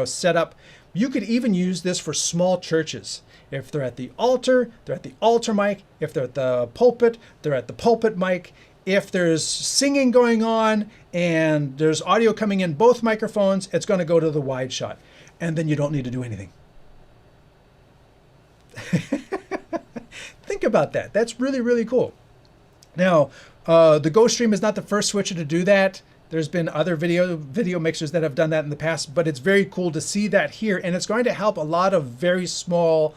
setup, you could even use this for small churches. If they're at the altar, they're at the altar mic. If they're at the pulpit, they're at the pulpit mic. If there's singing going on and there's audio coming in both microphones, it's going to go to the wide shot. And then you don't need to do anything. Think about that. That's really, really cool. Now, The GoStream is not the first switcher to do that. There's been other video mixers that have done that in the past, but it's very cool to see that here, and it's going to help a lot of very small,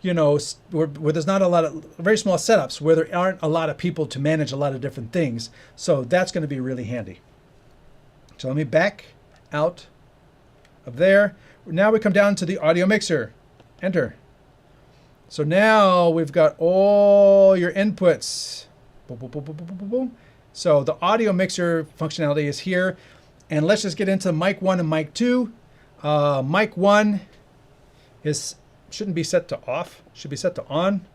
you know, where there's not a lot of very small setups, where there aren't a lot of people to manage a lot of different things. So that's going to be really handy. So let me back out of there. Now we come down to the audio mixer. Enter. So now we've got all your inputs. Boom, boom, boom, boom, boom, boom, boom. So the audio mixer functionality is here. And let's just get into mic 1 and mic 2. Mic 1 shouldn't be set to off. Should be set to on.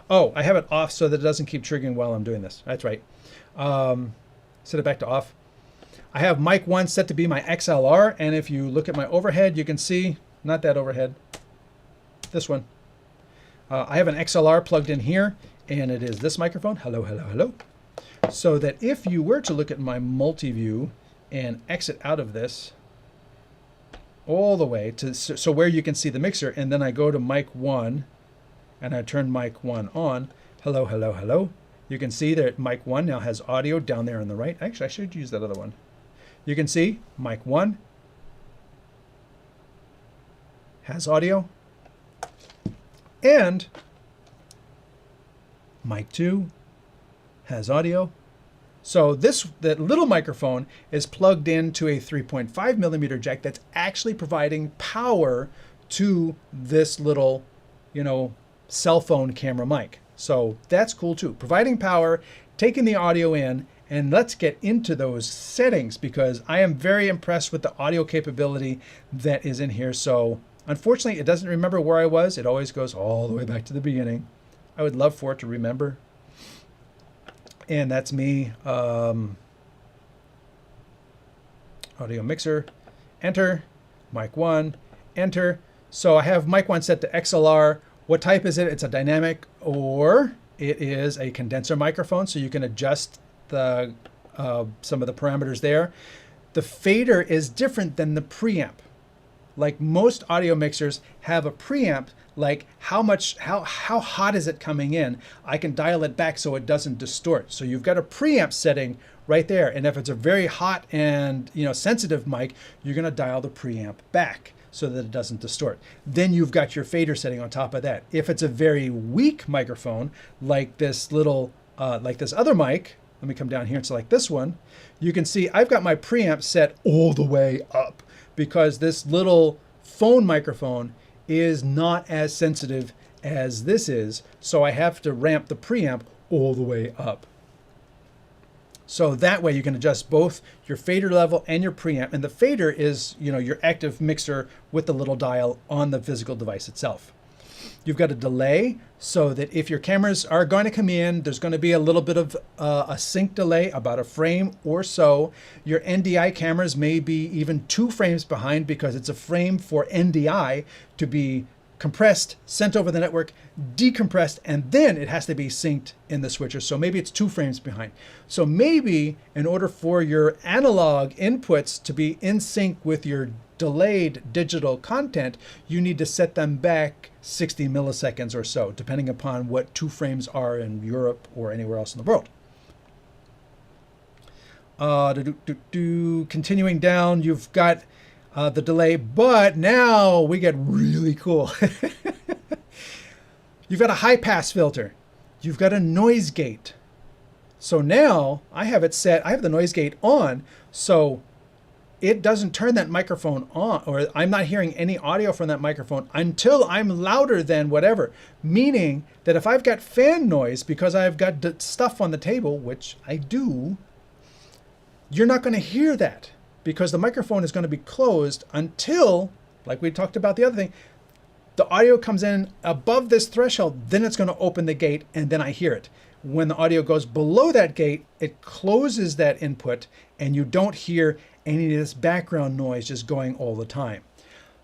Oh, I have it off so that it doesn't keep triggering while I'm doing this. That's right. Set it back to off. I have mic 1 set to be my XLR. And if you look at my overhead, you can see, not that overhead, this one. I have an XLR plugged in here, and it is this microphone. Hello, hello, hello. So that if you were to look at my multi-view and exit out of this all the way to so where you can see the mixer, and then I go to mic 1 and I turn mic 1 on. Hello, hello, hello. You can see that mic 1 now has audio down there on the right. Actually, I should use that other one. You can see mic 1 has audio, and mic 2 has audio. So that little microphone is plugged into a 3.5 millimeter jack that's actually providing power to this little, you know, cell phone camera mic. So that's cool too. Providing power, taking the audio in, and let's get into those settings because I am very impressed with the audio capability that is in here. So unfortunately, it doesn't remember where I was. It always goes all the way back to the beginning. I would love for it to remember. And that's me. Audio mixer, enter. Mic 1, enter. So I have mic 1 set to XLR. What type is it? It's a dynamic, or it is a condenser microphone. So you can adjust the some of the parameters there. The fader is different than the preamp. Like most audio mixers have a preamp, like how hot is it coming in? I can dial it back so it doesn't distort. So you've got a preamp setting right there. And if it's a very hot and, you know, sensitive mic, you're going to dial the preamp back so that it doesn't distort. Then you've got your fader setting on top of that. If it's a very weak microphone, like this little, like this other mic, let me come down here and select this one. You can see I've got my preamp set all the way up, because this little phone microphone is not as sensitive as this is. So I have to ramp the preamp all the way up. So that way you can adjust both your fader level and your preamp. And the fader is, you know, your active mixer with the little dial on the physical device itself. You've got a delay so that if your cameras are going to come in, there's going to be a little bit of a sync delay, about a frame or so. Your NDI cameras may be even 2 frames behind because it's a frame for NDI to be compressed, sent over the network, decompressed, and then it has to be synced in the switcher. So maybe it's 2 frames behind. So maybe in order for your analog inputs to be in sync with your delayed digital content, you need to set them back 60 milliseconds or so, depending upon what 2 frames are in Europe or anywhere else in the world. Continuing down, you've got the delay, but now we get really cool. You've got a high pass filter. You've got a noise gate. So now I have it set, I have the noise gate on, so it doesn't turn that microphone on, or I'm not hearing any audio from that microphone until I'm louder than whatever. Meaning that if I've got fan noise because I've got stuff on the table, which I do, you're not going to hear that because the microphone is going to be closed until, like we talked about the other thing, the audio comes in above this threshold, then it's going to open the gate and then I hear it. When the audio goes below that gate, it closes that input and you don't hear any of this background noise just going all the time.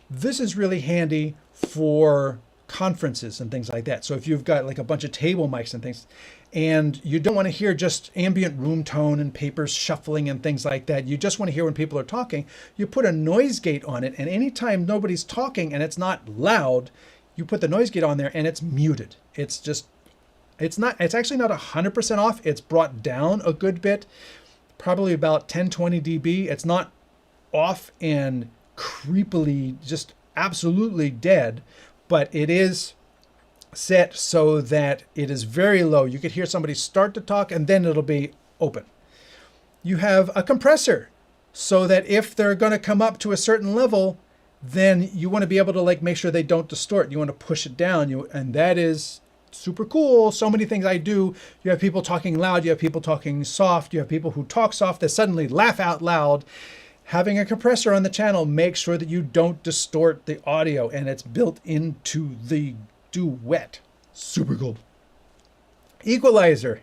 This is really handy for conferences and things like that. So if you've got like a bunch of table mics and things, and you don't want to hear just ambient room tone and papers shuffling and things like that, you just want to hear when people are talking, you put a noise gate on it, and anytime nobody's talking and it's not loud, you put the noise gate on there and it's muted. It's just It's actually not 100% off. It's brought down a good bit, probably about 10, 20 dB. It's not off and creepily just absolutely dead, but it is set so that it is very low. You could hear somebody start to talk and then it'll be open. You have a compressor so that if they're going to come up to a certain level, then you want to be able to like make sure they don't distort. You want to push it down. And that is super cool. So many things I do. You have people talking loud. You have people talking soft. You have people who talk soft that suddenly laugh out loud. Having a compressor on the channel makes sure that you don't distort the audio, and it's built into the Duet. Super cool. Equalizer,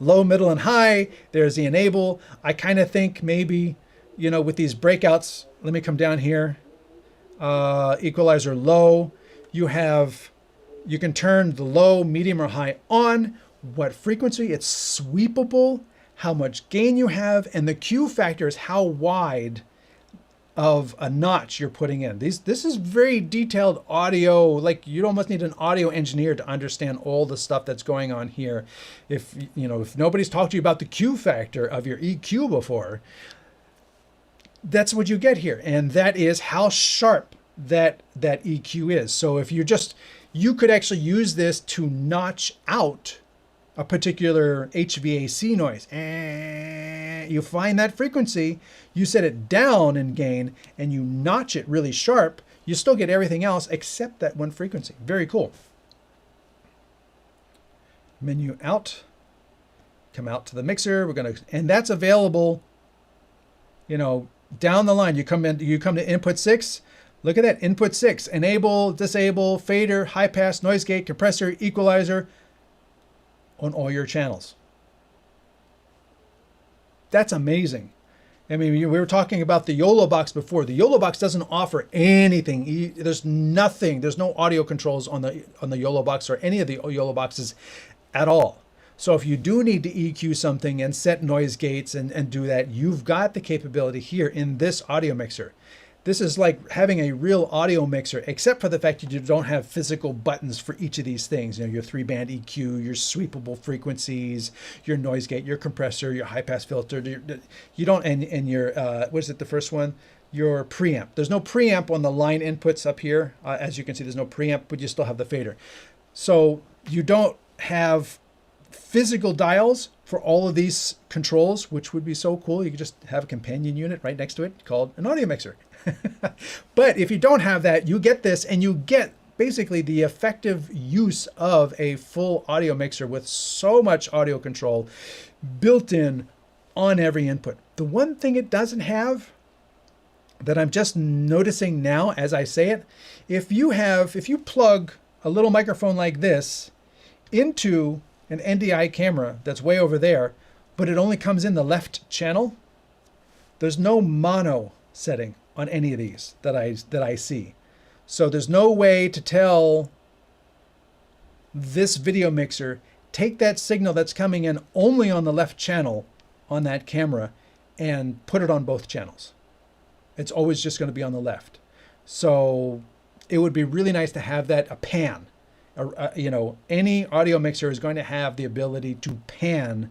low, middle, and high. There's the enable. I kind of think maybe, you know, with these breakouts, let me come down here. Equalizer low. You can turn the low, medium, or high on. What frequency? It's sweepable. How much gain you have, and the Q factor is how wide of a notch you're putting in. This is very detailed audio. Like you'd almost need an audio engineer to understand all the stuff that's going on here. If nobody's talked to you about the Q factor of your EQ before, that's what you get here, and that is how sharp that EQ is. So if you could actually use this to notch out a particular HVAC noise. You find that frequency, you set it down in gain, and you notch it really sharp, you still get everything else except that one frequency. Very cool. Menu out, come out to the mixer. And that's available, down the line. You come to input 6. Look at that, input 6, enable, disable, fader, high pass, noise gate, compressor, equalizer, on all your channels. That's amazing. I mean, we were talking about the YOLO box before. The YOLO box doesn't offer anything. There's nothing. There's no audio controls on the YOLO box or any of the YOLO boxes at all. So if you do need to EQ something and set noise gates and do that, you've got the capability here in this audio mixer. This is like having a real audio mixer, except for the fact that you don't have physical buttons for each of these things. Your 3-band EQ, your sweepable frequencies, your noise gate, your compressor, your high pass filter. You don't, and your, what is it, the first one? Your preamp. There's no preamp on the line inputs up here. As you can see, there's no preamp, but you still have the fader. So you don't have physical dials for all of these controls, which would be so cool. You could just have a companion unit right next to it called an audio mixer. But if you don't have that, you get this, and you get basically the effective use of a full audio mixer with so much audio control built in on every input. The one thing it doesn't have that I'm just noticing now as I say it, if you plug a little microphone like this into an NDI camera that's way over there, but it only comes in the left channel, there's no mono setting on any of these that I see. So there's no way to tell this video mixer, take that signal that's coming in only on the left channel on that camera and put it on both channels. It's always just going to be on the left. So it would be really nice to have that, a pan. Any audio mixer is going to have the ability to pan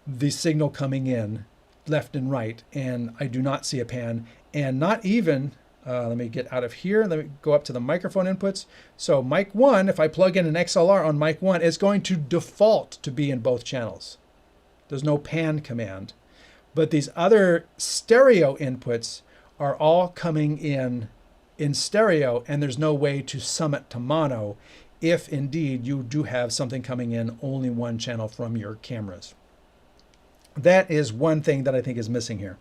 the signal coming in left and right, and I do not see a pan. And not even, let me get out of here. Let me go up to the microphone inputs. So mic 1, if I plug in an XLR on mic 1, it's going to default to be in both channels. There's no pan command. But these other stereo inputs are all coming in stereo, and there's no way to sum it to mono if indeed you do have something coming in only one channel from your cameras. That is one thing that I think is missing here.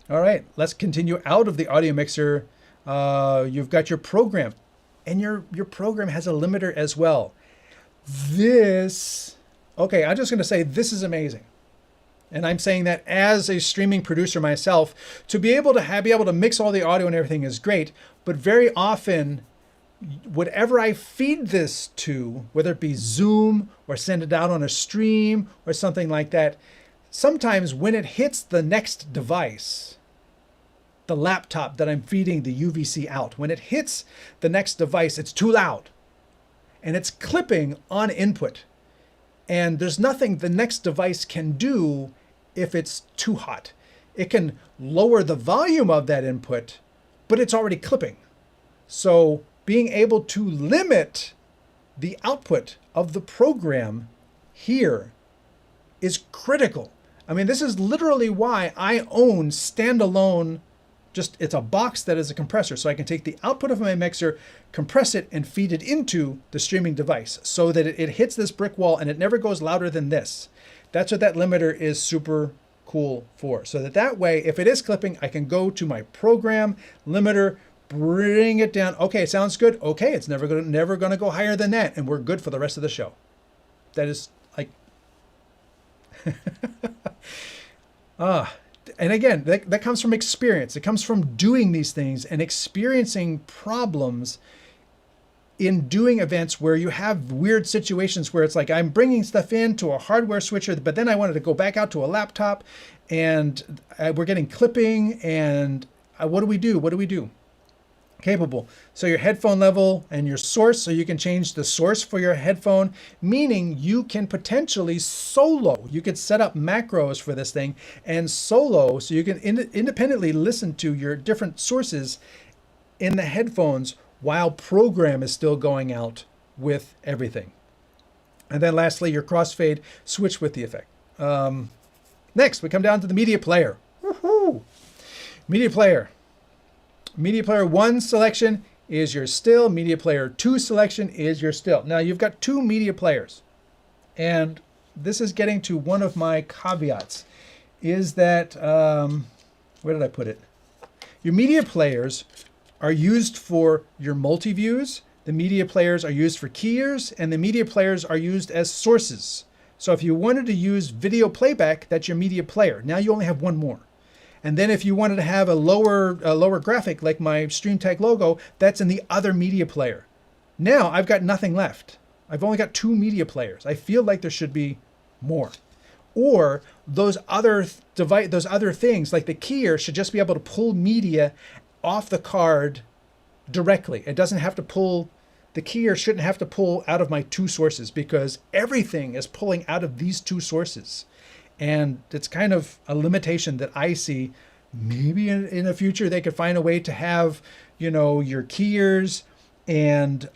All right, let's continue out of the audio mixer. You've got your program, and your program has a limiter as well. I'm just going to say this is amazing. And I'm saying that as a streaming producer myself, to be able to mix all the audio and everything is great, but very often, whatever I feed this to, whether it be Zoom or send it out on a stream or something like that, sometimes when it hits the next device, the laptop that I'm feeding the UVC out, when it hits the next device, it's too loud. and it's clipping on input. And there's nothing the next device can do if it's too hot. It can lower the volume of that input, but it's already clipping. So being able to limit the output of the program here is critical. I mean, this is literally why I own standalone, it's a box that is a compressor. So I can take the output of my mixer, compress it, and feed it into the streaming device so that it hits this brick wall and it never goes louder than this. That's what that limiter is super cool for. So that way, if it is clipping, I can go to my program limiter, bring it down. Okay, it sounds good. Okay, it's never gonna go higher than that, and we're good for the rest of the show. That is like, and again, that comes from experience. It comes from doing these things and experiencing problems in doing events where you have weird situations where it's like I'm bringing stuff into a hardware switcher, but then I wanted to go back out to a laptop, and we're getting clipping, and what do we do? What do we do? Capable. So your headphone level and your source, so you can change the source for your headphone, meaning you can potentially solo. You could set up macros for this thing and solo, so you can independently listen to your different sources in the headphones while program is still going out with everything. And then lastly, your crossfade switch with the effect. Next, we come down to the media player. Woohoo! Media player. Media player 1 selection is your still. Media player 2 selection is your still. Now you've got 2 media players. And this is getting to one of my caveats, is that, where did I put it? Your media players are used for your multi-views, the media players are used for keyers, and the media players are used as sources. So if you wanted to use video playback, that's your media player. Now you only have one more. And then if you wanted to have a lower graphic like my StreamTek logo, that's in the other media player. Now I've got nothing left. I've only got 2 media players. I feel like there should be more. Or those other things like the keyer should just be able to pull media off the card directly. It doesn't have to pull, the keyer shouldn't have to pull out of my 2 sources, because everything is pulling out of these 2 sources. And it's kind of a limitation that I see. Maybe in the future they could find a way to have, you know, your keyers and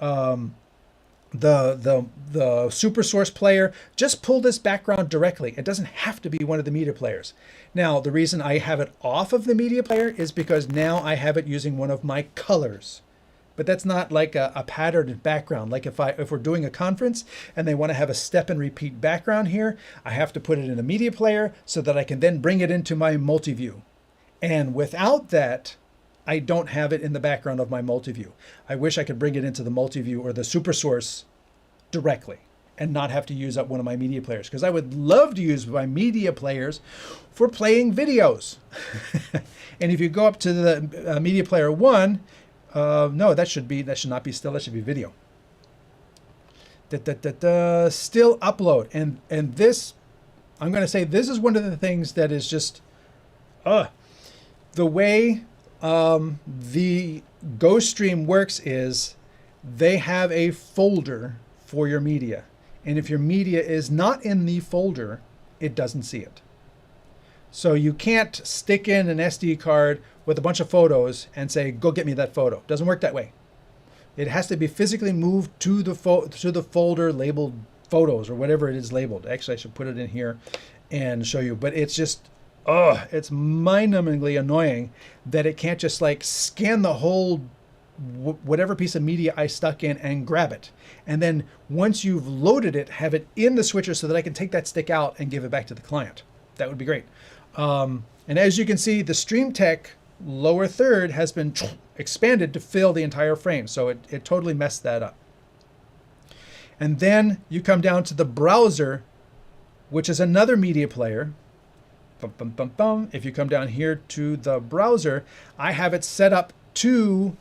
the super source player just pull this background directly. It doesn't have to be one of the media players. Now, the reason I have it off of the media player is because now I have it using one of my colors. But that's not like a patterned background. Like if we're doing a conference and they want to have a step and repeat background here, I have to put it in a media player so that I can then bring it into my multi-view. And without that, I don't have it in the background of my multi-view. I wish I could bring it into the multi-view or the super source directly and not have to use up one of my media players, because I would love to use my media players for playing videos. And if you go up to the media player 1, no, that should not be still, that should be video. Still upload. And this, I'm going to say this is one of the things that is just, the way the GoStream works is they have a folder for your media. And if your media is not in the folder, it doesn't see it. So you can't stick in an SD card with a bunch of photos and say, go get me that photo. It doesn't work that way. It has to be physically moved to the folder labeled photos or whatever it is labeled. Actually, I should put it in here and show you. But it's just, it's mind-numbingly annoying that it can't just like scan the whole whatever piece of media I stuck in and grab it. And then once you've loaded it, have it in the switcher so that I can take that stick out and give it back to the client. That would be great. And as you can see, the StreamTek lower third has been expanded to fill the entire frame. So it totally messed that up. And then you come down to the browser, which is another media player. If you come down here to the browser, I have it set up to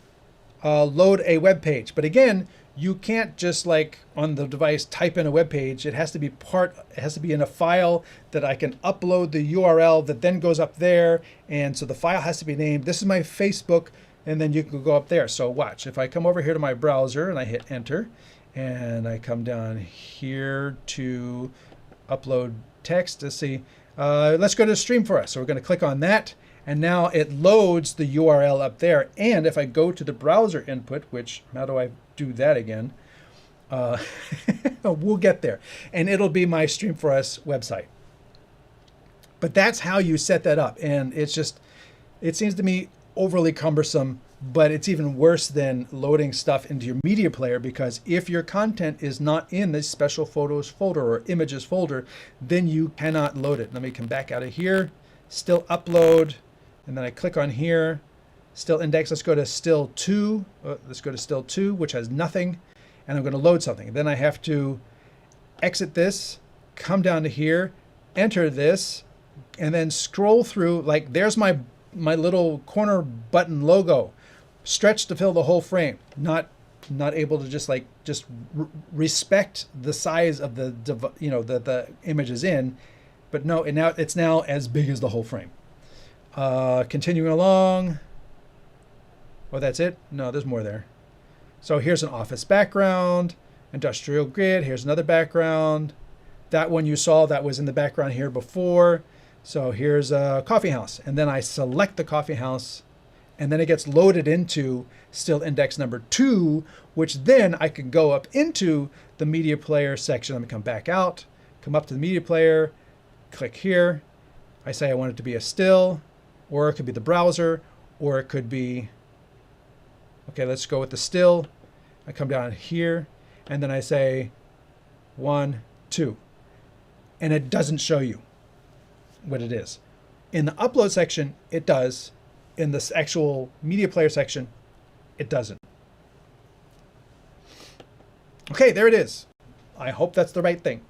load a web page. But again, you can't just like on the device type in a web page. It has to be it has to be in a file that I can upload the URL that then goes up there. And so the file has to be named, this is my Facebook, and then you can go up there. So watch, if I come over here to my browser and I hit enter, And I come down here to upload text to see. Let's go to Stream for us. So we're going to click on that. And now it loads the URL up there. And if I go to the browser input, which, how do I do that again? We'll get there. And it'll be my Stream for Us website. But that's how you set that up. And it's just, it seems to me overly cumbersome, but it's even worse than loading stuff into your media player, because if your content is not in this special photos folder or images folder, then you cannot load it. Let me come back out of here, still upload, and then I click on here, still index. Let's go to still 2. Let's go to still 2, which has nothing, and I'm going to load something. Then I have to exit this, come down to here, enter this, and then scroll through. Like, there's my little corner button logo, stretched to fill the whole frame. Not able to just respect the size of the the image is in, but no, it's now as big as the whole frame. Continuing along. Oh, that's it? No, there's more there. So here's an office background, industrial grid. Here's another background. That one you saw, that was in the background here before. So here's a coffee house, and then I select the coffee house, and then it gets loaded into still index number 2, which then I can go up into the media player section. Let me come back out, come up to the media player, click here. I say I want it to be a still, or it could be the browser, or it could be, okay, let's go with the still. I come down here, and then I say 1, 2, and it doesn't show you what it is. In the upload section, it does. In this actual media player section, it doesn't. Okay, there it is. I hope that's the right thing.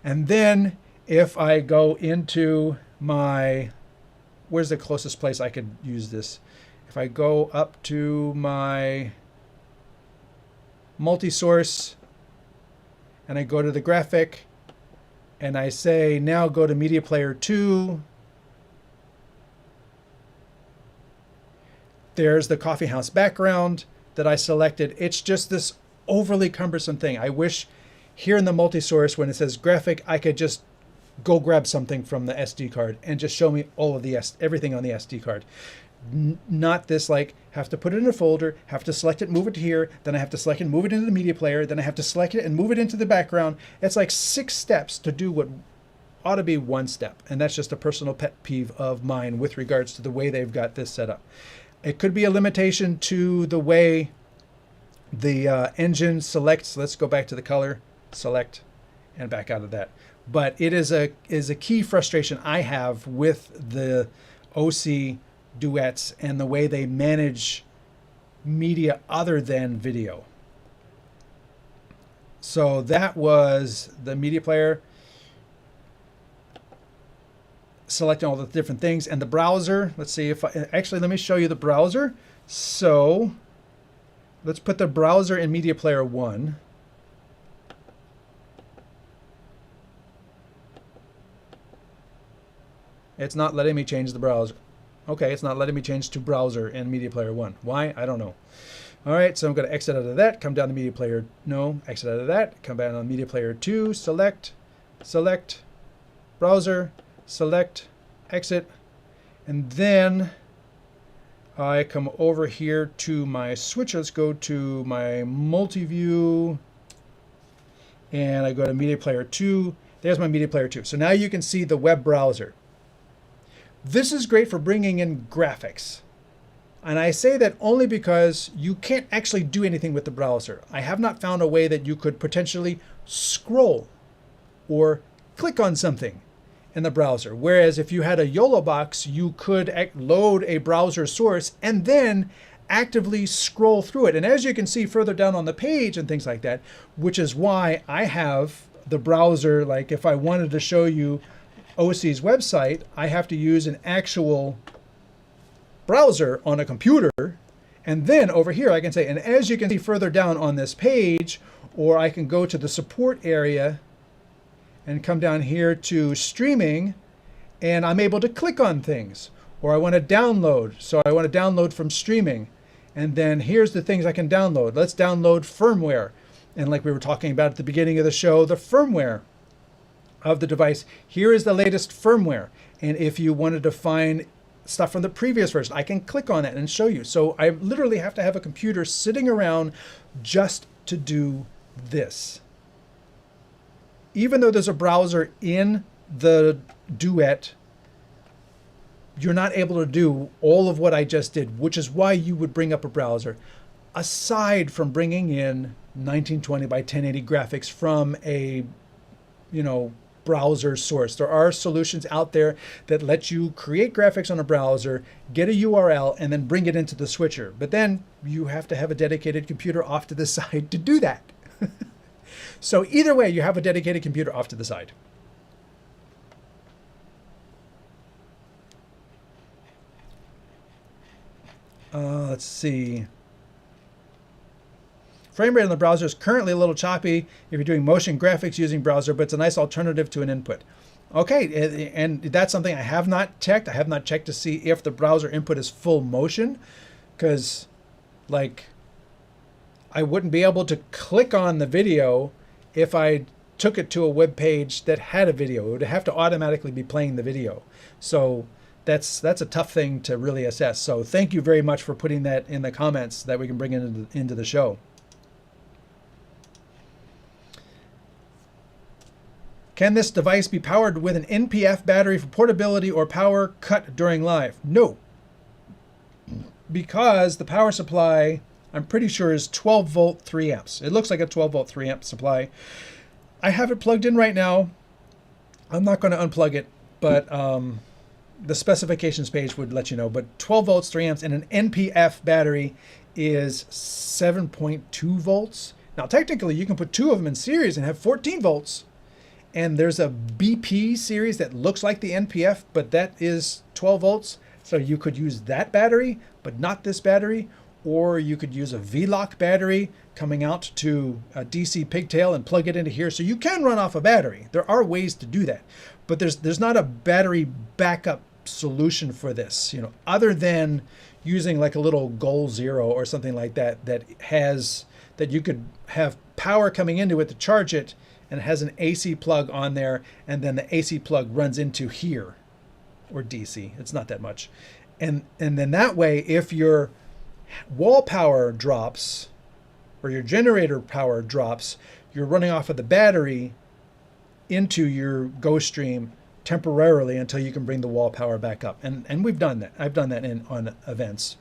And then if I go into my, where's the closest place I could use this? If I go up to my multi-source and I go to the graphic and I say, now go to media player 2. There's the coffee house background that I selected. It's just this overly cumbersome thing. I wish here in the multi-source, when it says graphic, I could just go grab something from the SD card and just show me all of the everything on the SD card. Not this, like, have to put it in a folder, have to select it, move it to here, then I have to select it, move it into the media player, then I have to select it and move it into the background. It's like 6 steps to do what ought to be 1 step. And that's just a personal pet peeve of mine with regards to the way they've got this set up. It could be a limitation to the way the engine selects. Let's go back to the color, select, and back out of that. But it is a key frustration I have with the Osee Duets and the way they manage media other than video. So that was the media player, selecting all the different things, and the browser. Let's see if let me show you the browser. So let's put the browser in media player 1. It's not letting me change the browser. Okay, it's not letting me change to browser in media player 1. Why? I don't know. All right, so I'm going to exit out of that, come down to media player, no, exit out of that, come back on media player 2, select, browser, select, exit, and then I come over here to my switch. Let's go to my multi-view, and I go to media player 2. There's my media player 2. So now you can see the web browser. This is great for bringing in graphics. And I say that only because you can't actually do anything with the browser. I have not found a way that you could potentially scroll or click on something in the browser. Whereas if you had a YOLO box, you could load a browser source and then actively scroll through it. And as you can see further down on the page and things like that, which is why I have the browser, like if I wanted to show you Osee's website, I have to use an actual browser on a computer. And then over here I can say, and as you can see further down on this page, or I can go to the support area and come down here to streaming, and I'm able to click on things. Or I want to download, so I want to download from streaming. And then here's the things I can download. Let's download firmware. And like we were talking about at the beginning of the show, the firmware of the device. Here is the latest firmware. And if you wanted to find stuff from the previous version, I can click on that and show you. So I literally have to have a computer sitting around just to do this. Even though there's a browser in the Duet, you're not able to do all of what I just did, which is why you would bring up a browser, aside from bringing in 1920 by 1080 graphics from a, browser source. There are solutions out there that let you create graphics on a browser, get a URL, and then bring it into the switcher. But then you have to have a dedicated computer off to the side to do that. So either way, you have a dedicated computer off to the side. Let's see. Frame rate on the browser is currently a little choppy if you're doing motion graphics using browser, but it's a nice alternative to an input. Okay, and that's something I have not checked. I have not checked to see if the browser input is full motion, because I wouldn't be able to click on the video if I took it to a web page that had a video. It would have to automatically be playing the video. So that's a tough thing to really assess. So thank you very much for putting that in the comments that we can bring into the show. Can this device be powered with an NPF battery for portability or power cut during live? No, because the power supply, I'm pretty sure, is 12 volt 3 amps. It looks like a 12 volt 3 amp supply. I have it plugged in right now. I'm not going to unplug it, but the specifications page would let you know. But 12 volts 3 amps, and an NPF battery is 7.2 volts. Now technically you can put two of them in series and have 14 volts. And there's a BP series that looks like the NPF, but that is 12 volts. So you could use that battery, but not this battery. Or you could use a V-Lock battery coming out to a DC pigtail and plug it into here. So you can run off a battery. There are ways to do that. But there's not a battery backup solution for this, other than using like a little Goal Zero or something like that, that you could have power coming into it to charge it, and it has an AC plug on there, and then the AC plug runs into here, or DC. It's not that much. And then that way, if your wall power drops or your generator power drops, you're running off of the battery into your GoStream temporarily until you can bring the wall power back up. And we've done that. I've done that on events.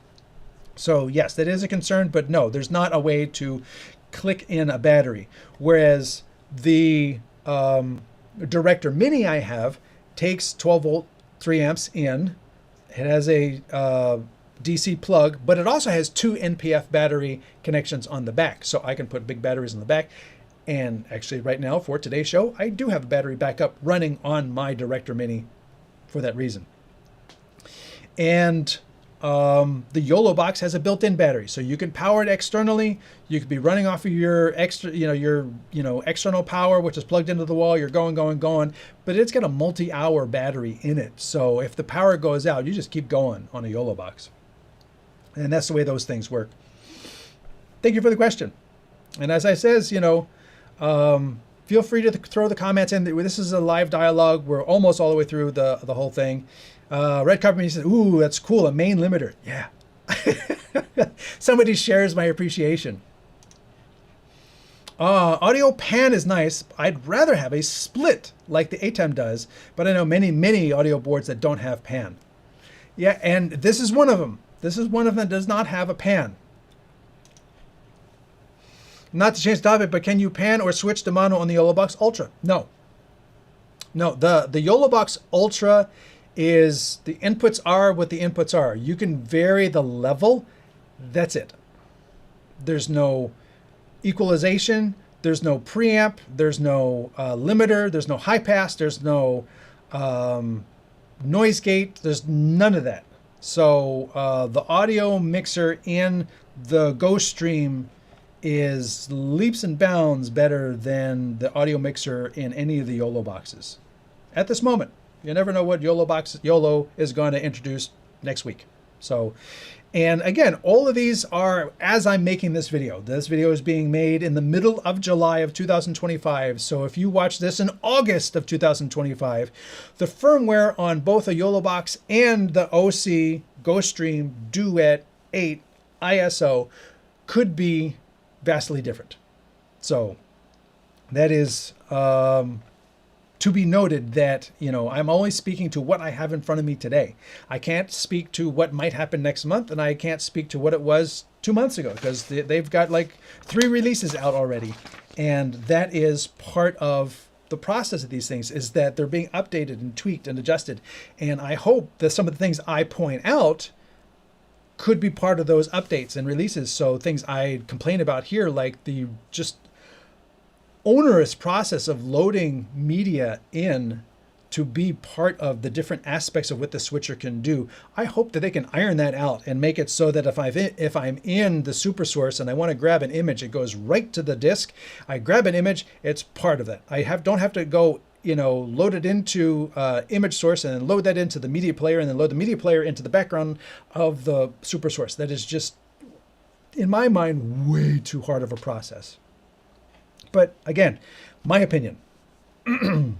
So yes, that is a concern, but no, there's not a way to click in a battery. Whereas the Director Mini I have takes 12 volt 3 amps in. It has a DC plug, but it also has two NPF battery connections on the back. So I can put big batteries on the back. And actually right now for today's show, I do have a battery backup running on my Director Mini for that reason. And the YOLO box has a built-in battery, so you can power it externally. You could be running off of your external power, which is plugged into the wall. You're going, but it's got a multi-hour battery in it. So if the power goes out, you just keep going on a YOLO box. And that's the way those things work. Thank you for the question. And as I says, feel free to throw the comments in. This is a live dialogue. We're almost all the way through the whole thing. Red Carpet says, "Ooh, that's cool, a main limiter." Yeah. Somebody shares my appreciation. Audio pan is nice. I'd rather have a split like the ATEM does, but I know many audio boards that don't have pan. Yeah, and this is one of them. This is one of them that does not have a pan. Not to change the topic, but can you pan or switch to mono on the YOLOBox Ultra? No. No, the YOLOBox Ultra is, the inputs are what the inputs are. You can vary the level. That's it. There's no equalization. There's no preamp. There's no limiter. There's no high pass. There's no noise gate. There's none of that. So the audio mixer in the GoStream is leaps and bounds better than the audio mixer in any of the YOLO boxes at this moment. You never know what YOLO is going to introduce next week. So, and again, all of these are as I'm making this video. This video is being made in the middle of July of 2025. So if you watch this in August of 2025, the firmware on both a YOLObox and the Osee GoStream Duet-8 ISO could be vastly different. So that is to be noted that, you know, I'm only speaking to what I have in front of me today. I can't speak to what might happen next month, and I can't speak to what it was 2 months ago, because they've got like 3 releases out already. And that is part of the process of these things, is that they're being updated and tweaked and adjusted. And I hope that some of the things I point out could be part of those updates and releases. So things I complain about here, like the just onerous process of loading media in to be part of the different aspects of what the switcher can do. I hope that they can iron that out and make it so that if I'm in the super source and I want to grab an image, it goes right to the disk. I grab an image, it's part of that. I don't have to go, you know, load it into image source and then load that into the media player and then load the media player into the background of the super source. That is just, in my mind, way too hard of a process. But again, my opinion. I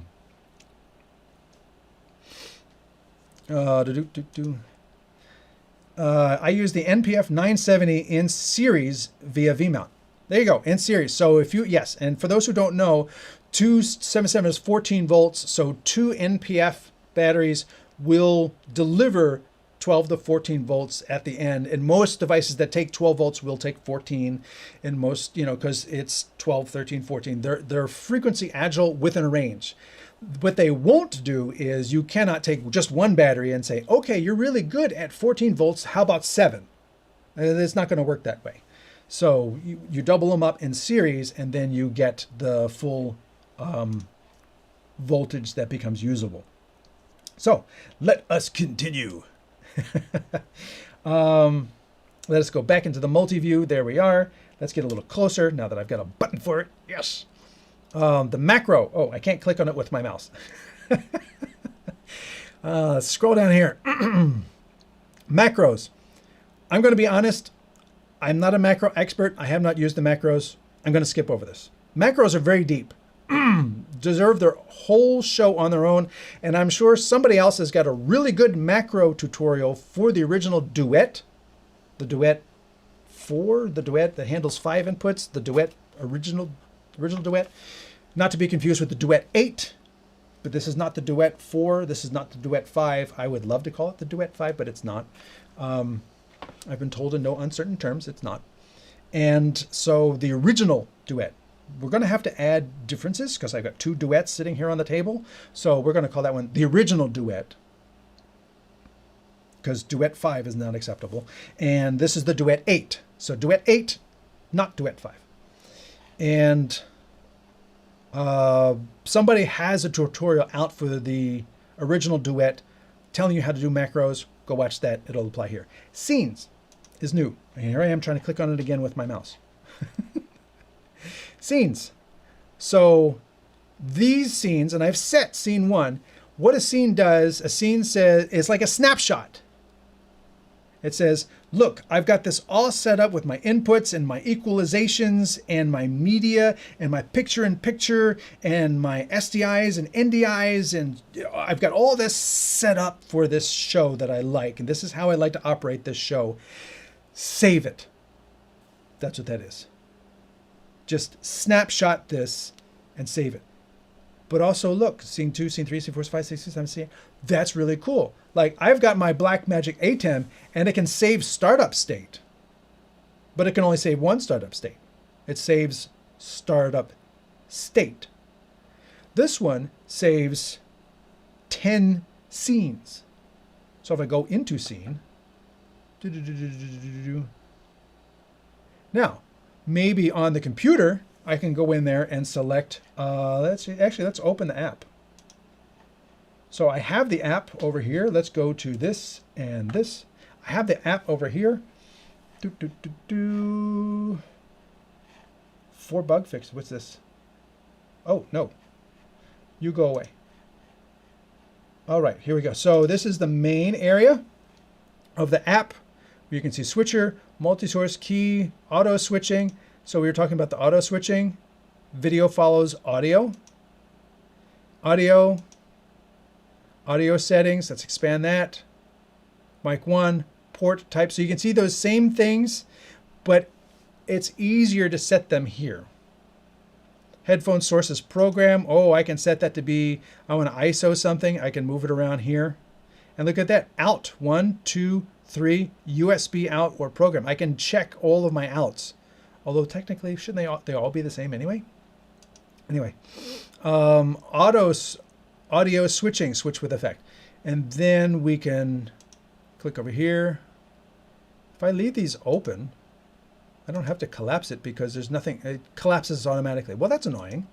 use the NPF 970 in series via VMount. There you go, in series. So if you, yes, and for those who don't know, 277 is 14 volts, so 2 NPF batteries will deliver 12 to 14 volts at the end. And most devices that take 12 volts will take 14, and most, you know, because it's 12, 13, 14. They're frequency agile within a range. What they won't do is, you cannot take just one battery and say, okay, you're really good at 14 volts, how about 7? It's not going to work that way. So you double them up in series, and then you get the full voltage that becomes usable. So let us continue. Let us go back into the multi-view. There we are. Let's get a little closer now that I've got a button for it. Yes. The macro. Oh, I can't click on it with my mouse. Let's scroll down here. Macros. I'm going to be honest. I'm not a macro expert. I have not used the macros. I'm going to skip over this. Macros are very deep. Deserve their whole show on their own. And I'm sure somebody else has got a really good macro tutorial for the original Duet. The Duet 4, the Duet that handles 5 inputs, the Duet original Duet. Not to be confused with the Duet-8, but this is not the Duet 4. This is not the Duet 5. I would love to call it the Duet 5, but it's not. I've been told in no uncertain terms it's not. And so the original Duet, we're going to have to add differences because I've got 2 duets sitting here on the table. So we're going to call that one the original Duet, because Duet 5 is not acceptable. And this is the Duet-8. So Duet-8, not Duet 5. And somebody has a tutorial out for the original Duet telling you how to do macros. Go watch that. It'll apply here. Scenes is new. And here I am trying to click on it again with my mouse. Scenes. So these scenes, and I've set scene 1. What a scene does, a scene says, is like a snapshot. It says, look, I've got this all set up with my inputs and my equalizations and my media and my picture-in-picture and my SDIs and NDIs, and I've got all this set up for this show that I like, and this is how I like to operate this show. Save it. That's what that is. Just snapshot this and save it. But also look, scene 2, scene 3, scene 4, 5, 6, 7, scene. That's really cool. Like, I've got my Blackmagic ATEM and it can save startup state, but it can only save one startup state. It saves startup state. This one saves 10 scenes. So if I go into scene, now, maybe on the computer, I can go in there and select, let's open the app. So I have the app over here. Let's go to this and this. I have the app over here. For bug fix, what's this? Oh, no. You go away. All right, here we go. So this is the main area. of the app. You can see switcher, multi-source, key, auto switching. So we were talking about the auto switching. Video follows audio. Audio settings, let's expand that. Mic 1, port type. So you can see those same things, but it's easier to set them here. Headphone sources program. Oh, I can set that to be, I want to ISO something. I can move it around here. And look at that, out, 1, 2, 3, USB out or program. I can check all of my outs. Although technically, shouldn't they all be the same anyway? Anyway, audio switching, switch with effect. And then we can click over here. If I leave these open, I don't have to collapse it because there's nothing, it collapses automatically. Well, that's annoying.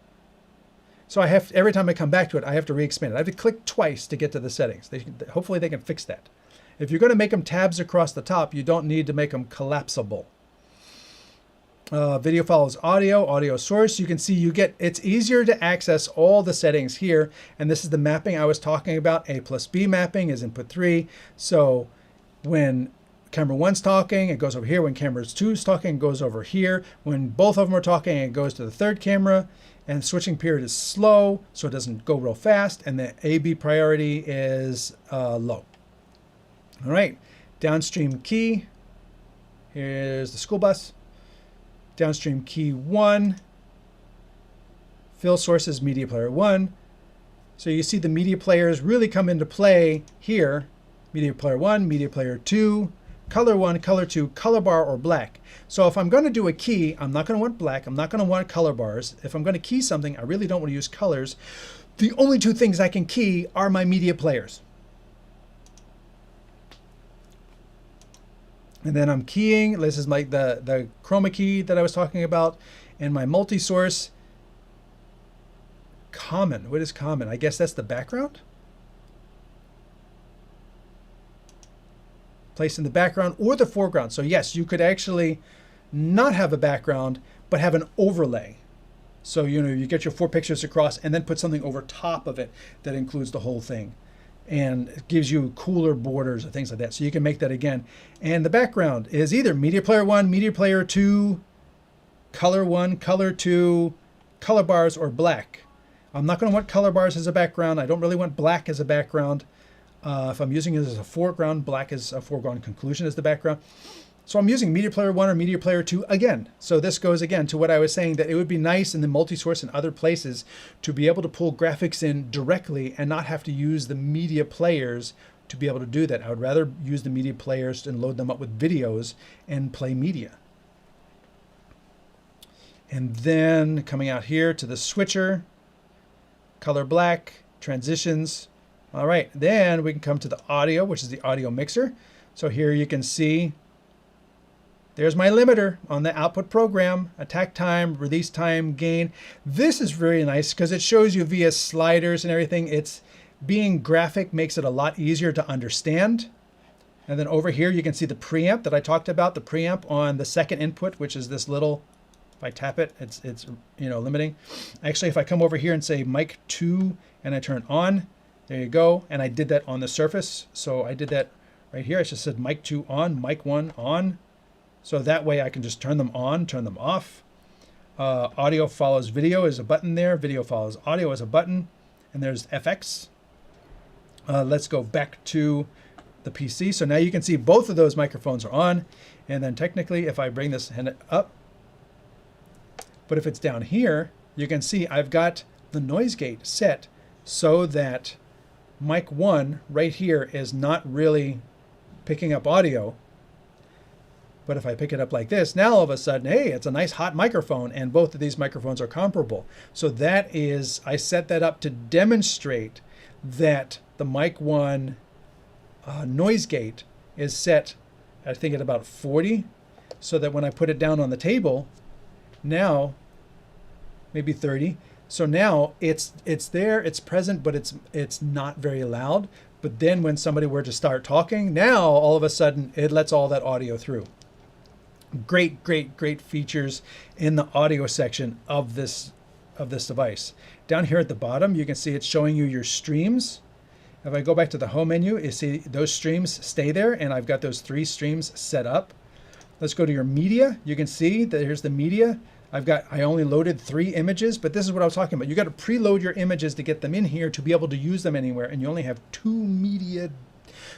So I have, every time I come back to it, I have to re-expand it. I have to click twice to get to the settings. Hopefully they can fix that. If you're going to make them tabs across the top, you don't need to make them collapsible. Video follows audio, audio source. You can see it's easier to access all the settings here. And this is the mapping I was talking about. A plus B mapping is input 3. So when camera 1's talking, it goes over here. When camera 2's talking, it goes over here. When both of them are talking, it goes to the third camera. And switching period is slow, so it doesn't go real fast. And the A-B priority is low. All right, downstream key. Here's the school bus. Downstream key 1. Fill sources, media player 1. So you see the media players really come into play here. Media player 1, media player 2, color 1, color 2, color bar or black. So if I'm going to do a key, I'm not going to want black. I'm not going to want color bars. If I'm going to key something, I really don't want to use colors. The only two things I can key are my media players. And then I'm keying. This is like the chroma key that I was talking about. And my multi-source. Common. What is common? I guess that's the background. Place in the background or the foreground. So yes, you could actually not have a background, but have an overlay. So, you get your 4 pictures across and then put something over top of it that includes the whole thing. And it gives you cooler borders and things like that. So you can make that again. And the background is either media player 1, media player 2, color 1, color 2, color bars, or black. I'm not going to want color bars as a background. I don't really want black as a background. If I'm using it as a foreground, black is a foreground conclusion as the background. So I'm using media player 1 or media player 2 again. So this goes again to what I was saying, that it would be nice in the multi-source and other places to be able to pull graphics in directly and not have to use the media players to be able to do that. I would rather use the media players and load them up with videos and play media. And then coming out here to the switcher, color black, transitions. All right, then we can come to the audio, which is the audio mixer. So here you can see there's my limiter on the output program, attack time, release time, gain. This is very nice because it shows you via sliders and everything. It's being graphic makes it a lot easier to understand. And then over here, you can see the preamp that I talked about, the preamp on the second input, which is this little, if I tap it, it's limiting. Actually, if I come over here and say mic 2 and I turn on, there you go. And I did that on the surface. So I did that right here. I just said mic 2 on, mic 1 on. So that way I can just turn them on, turn them off. Audio follows video is a button there. Video follows audio is a button. And there's FX. Let's go back to the PC. So now you can see both of those microphones are on. And then technically, if I bring this hand up, but if it's down here, you can see I've got the noise gate set so that mic 1 right here is not really picking up audio. But if I pick it up like this, now all of a sudden, hey, it's a nice hot microphone, and both of these microphones are comparable. So that is, I set that up to demonstrate that the mic 1 noise gate is set, I think, at about 40, so that when I put it down on the table, now, maybe 30. So now it's there, it's present, but it's not very loud. But then when somebody were to start talking, now all of a sudden it lets all that audio through. Great, great, great features in the audio section of this device. Down here at the bottom, you can see it's showing you your streams. If I go back to the home menu, you see those streams stay there, and I've got those 3 streams set up. Let's go to your media. You can see that here's the media. I only loaded 3 images, but this is what I was talking about. You got to preload your images to get them in here to be able to use them anywhere, and you only have 2 media.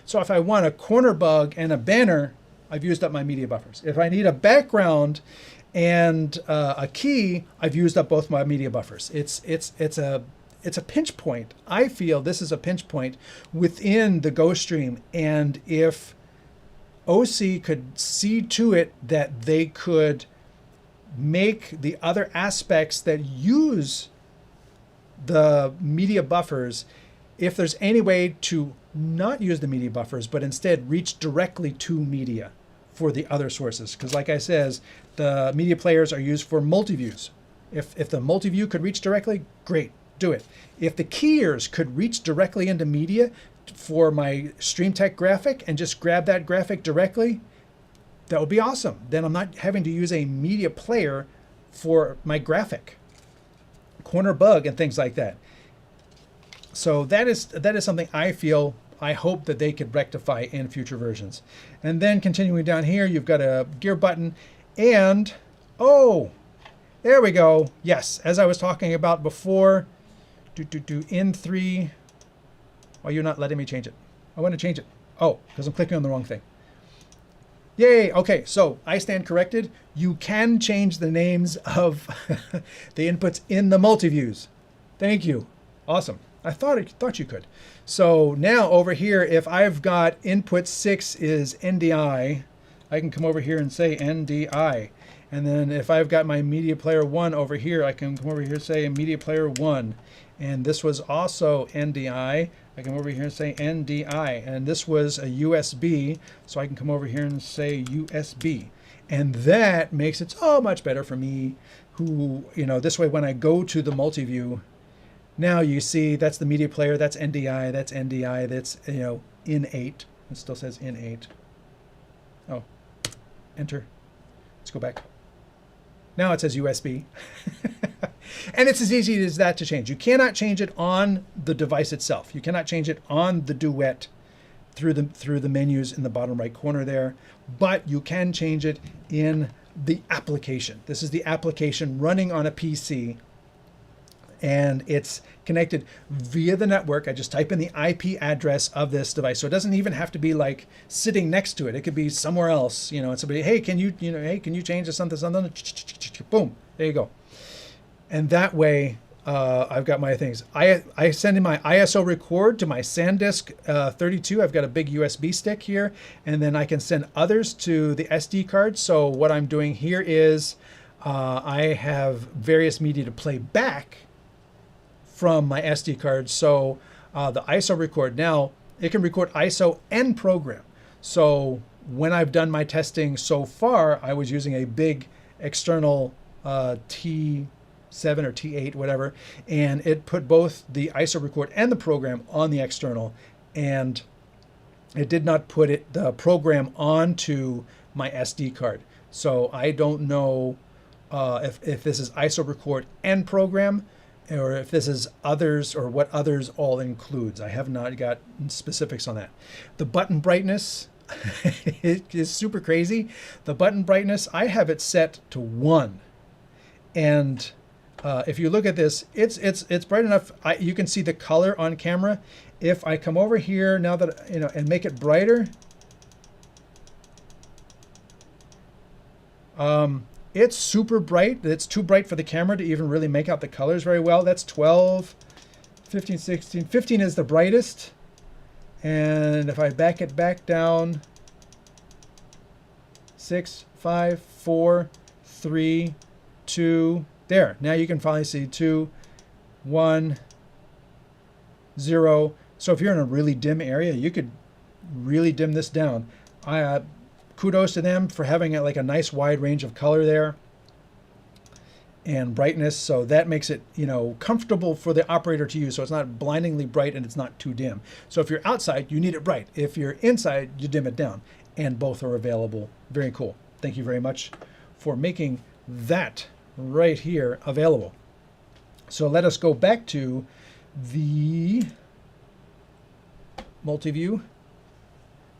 So if I want a corner bug and a banner, I've used up my media buffers. If I need a background and a key, I've used up both my media buffers. It's a pinch point. I feel this is a pinch point within the GoStream, and if Osee could see to it that they could make the other aspects that use the media buffers, if there's any way to not use the media buffers, but instead reach directly to media for the other sources. Because like I says, the media players are used for multi-views. If the multi-view could reach directly, great, do it. If the keyers could reach directly into media for my StreamTek graphic and just grab that graphic directly, that would be awesome. Then I'm not having to use a media player for my graphic, corner bug and things like that. So that is something I hope that they could rectify in future versions. And then continuing down here, you've got a gear button, and oh, there we go. Yes, as I was talking about before, in 3. Why are you not letting me change it? I want to change it. Oh, because I'm clicking on the wrong thing. Yay, okay, so I stand corrected. You can change the names of the inputs in the multi-views. Thank you. Awesome. I thought you could. So now over here, if I've got input 6 is NDI, I can come over here and say NDI. And then if I've got my media player 1 over here, I can come over here and say media player 1. And this was also NDI. I come over here and say NDI. And this was a USB, so I can come over here and say USB. And that makes it so much better for me who, this way when I go to the multi-view, now you see that's the media player, that's NDI, that's in 8. It still says in 8. Oh, enter. Let's go back. Now it says USB. And it's as easy as that to change. You cannot change it on the device itself. You cannot change it on the Duet through the menus in the bottom right corner there, but you can change it in the application. This is the application running on a PC, and it's connected via the network. I just type in the IP address of this device. So it doesn't even have to be like sitting next to it. It could be somewhere else, and somebody, hey, can you change to something? Boom, there you go. And that way, I've got my things. I send in my ISO record to my SanDisk 32. I've got a big USB stick here, and then I can send others to the SD card. So what I'm doing here is I have various media to play back from my SD card. So the ISO record, now it can record ISO and program. So when I've done my testing so far, I was using a big external T7 or T8, whatever, and it put both the ISO record and the program on the external, and it did not put the program onto my SD card. So I don't know if this is ISO record and program, or if this is others, or what others all includes. I have not got specifics on that. The button brightness it is super crazy. The button brightness, I have it set to 1, and if you look at this, it's bright enough. You can see the color on camera. If I come over here now that and make it brighter, it's super bright. It's too bright for the camera to even really make out the colors very well. That's 12, 15, 16. 15 is the brightest. And if I back it back down, 6, 5, 4, 3, 2. There, now you can finally see 2, 1, 0. So if you're in a really dim area, you could really dim this down. Kudos to them for having like a nice wide range of color there and brightness. So that makes it, comfortable for the operator to use. So it's not blindingly bright and it's not too dim. So if you're outside, you need it bright. If you're inside, you dim it down, and both are available. Very cool. Thank you very much for making that right here available. So let us go back to the multi-view.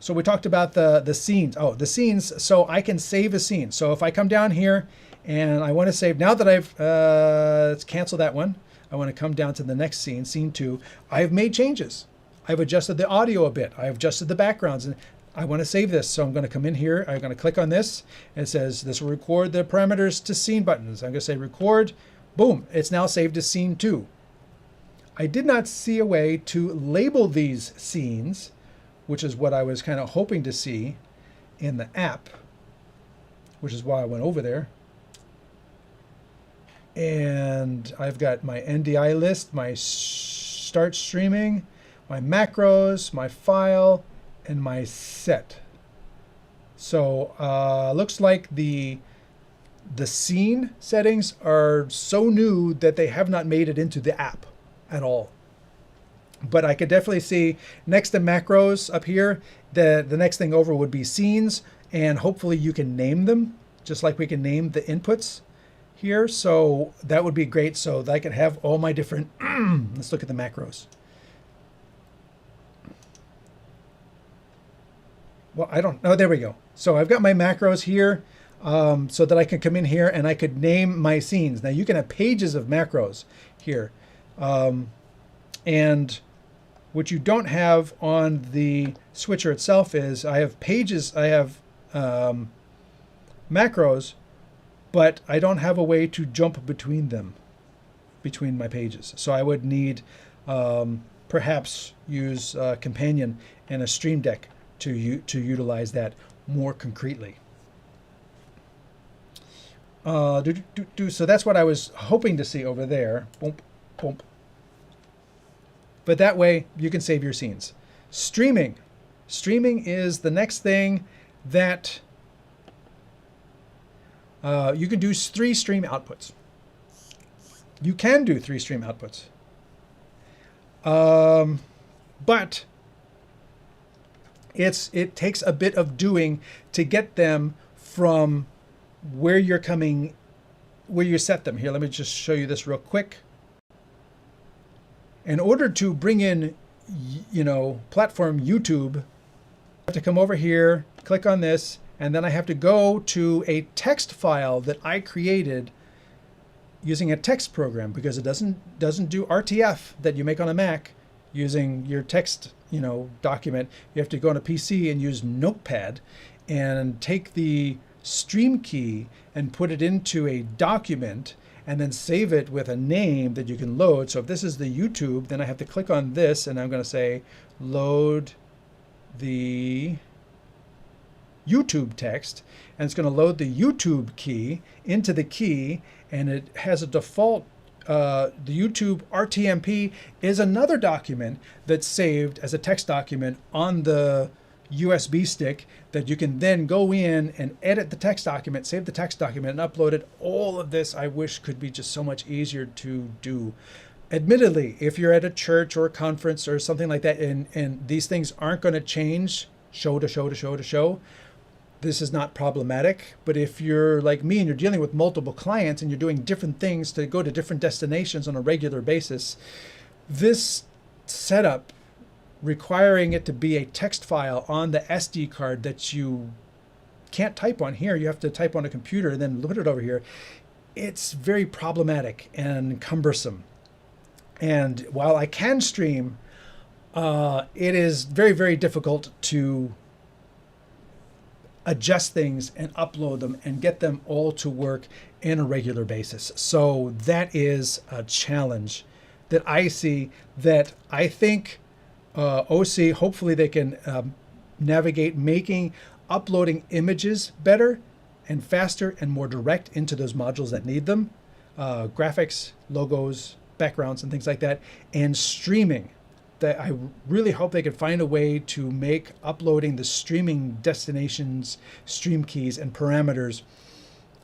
So we talked about the scenes. Oh, the scenes. So I can save a scene. So if I come down here and I want to save, now that I've let's cancel that one. I want to come down to the next scene, scene 2. I've made changes. I've adjusted the audio a bit. I've adjusted the backgrounds, and I want to save this. So I'm going to come in here. I'm going to click on this, and it says this will record the parameters to scene buttons. I'm going to say record. Boom. It's now saved as scene 2. I did not see a way to label these scenes, which is what I was kind of hoping to see in the app, which is why I went over there. And I've got my NDI list, my start streaming, my macros, my file, and my set. So looks like the scene settings are so new that they have not made it into the app at all. But I could definitely see next to macros up here, the next thing over would be scenes, and hopefully you can name them, just like we can name the inputs here. So that would be great, so that I could have all my different, let's look at the macros. Well, I don't know, there we go. So I've got my macros here, so that I can come in here and I could name my scenes. Now you can have pages of macros here. And what you don't have on the switcher itself is I have pages, I have macros, but I don't have a way to jump between them, between my pages. So I would need perhaps use Companion and a StreamTek to utilize that more concretely. So that's what I was hoping to see over there. Boom, boom. But that way you can save your scenes. Streaming. Streaming is the next thing that you can do 3 stream outputs. You can do 3 stream outputs. But it takes a bit of doing to get them from where you're coming, where you set them. Here, let me just show you this real quick. In order to bring in, platform YouTube, I have to come over here, click on this, and then I have to go to a text file that I created using a text program, because it doesn't do RTF that you make on a Mac using your text, document. You have to go on a PC and use Notepad and take the stream key and put it into a document and then save it with a name that you can load. So if this is the YouTube, then I have to click on this and I'm going to say load the YouTube text, and it's going to load the YouTube key into the key, and it has a default the YouTube RTMP is another document that's saved as a text document on the USB stick that you can then go in and edit the text document, save the text document, and upload it. All of this I wish could be just so much easier to do. Admittedly, if you're at a church or a conference or something like that, and these things aren't going to change show to show to show to show, this is not problematic. But if you're like me and you're dealing with multiple clients and you're doing different things to go to different destinations on a regular basis, this setup requiring it to be a text file on the SD card that you can't type on here, you have to type on a computer and then put it over here, it's very problematic and cumbersome. And while I can stream, it is very, very difficult to adjust things and upload them and get them all to work in a regular basis. So that is a challenge that I see, that I think Osee, hopefully they can navigate making uploading images better and faster and more direct into those modules that need them, graphics, logos, backgrounds, and things like that, and streaming. That I really hope they could find a way to make uploading the streaming destinations, stream keys, and parameters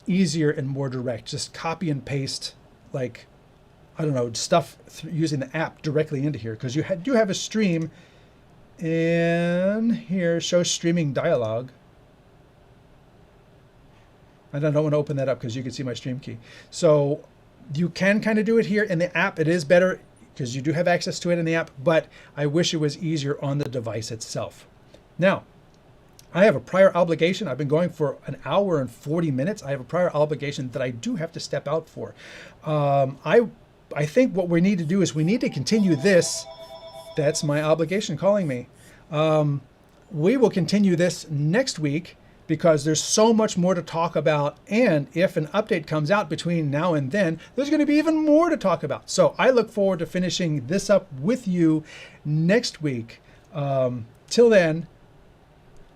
easier and more direct. Just copy and paste, like, I don't know, stuff using the app directly into here, because you do have a stream in here, show streaming dialog. I don't want to open that up because you can see my stream key. So you can kind of do it here in the app. It is better because you do have access to it in the app, but I wish it was easier on the device itself. Now, I have a prior obligation. I've been going for an hour and 40 minutes. I have a prior obligation that I do have to step out for. I think what we need to do is we need to continue this. That's my obligation calling me. We will continue this next week because there's so much more to talk about. And if an update comes out between now and then, there's going to be even more to talk about. So I look forward to finishing this up with you next week. Till then,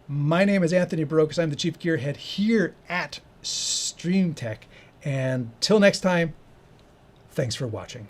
my name is Anthony Barocas. I'm the Chief Gearhead here at StreamTek. And till next time, thanks for watching.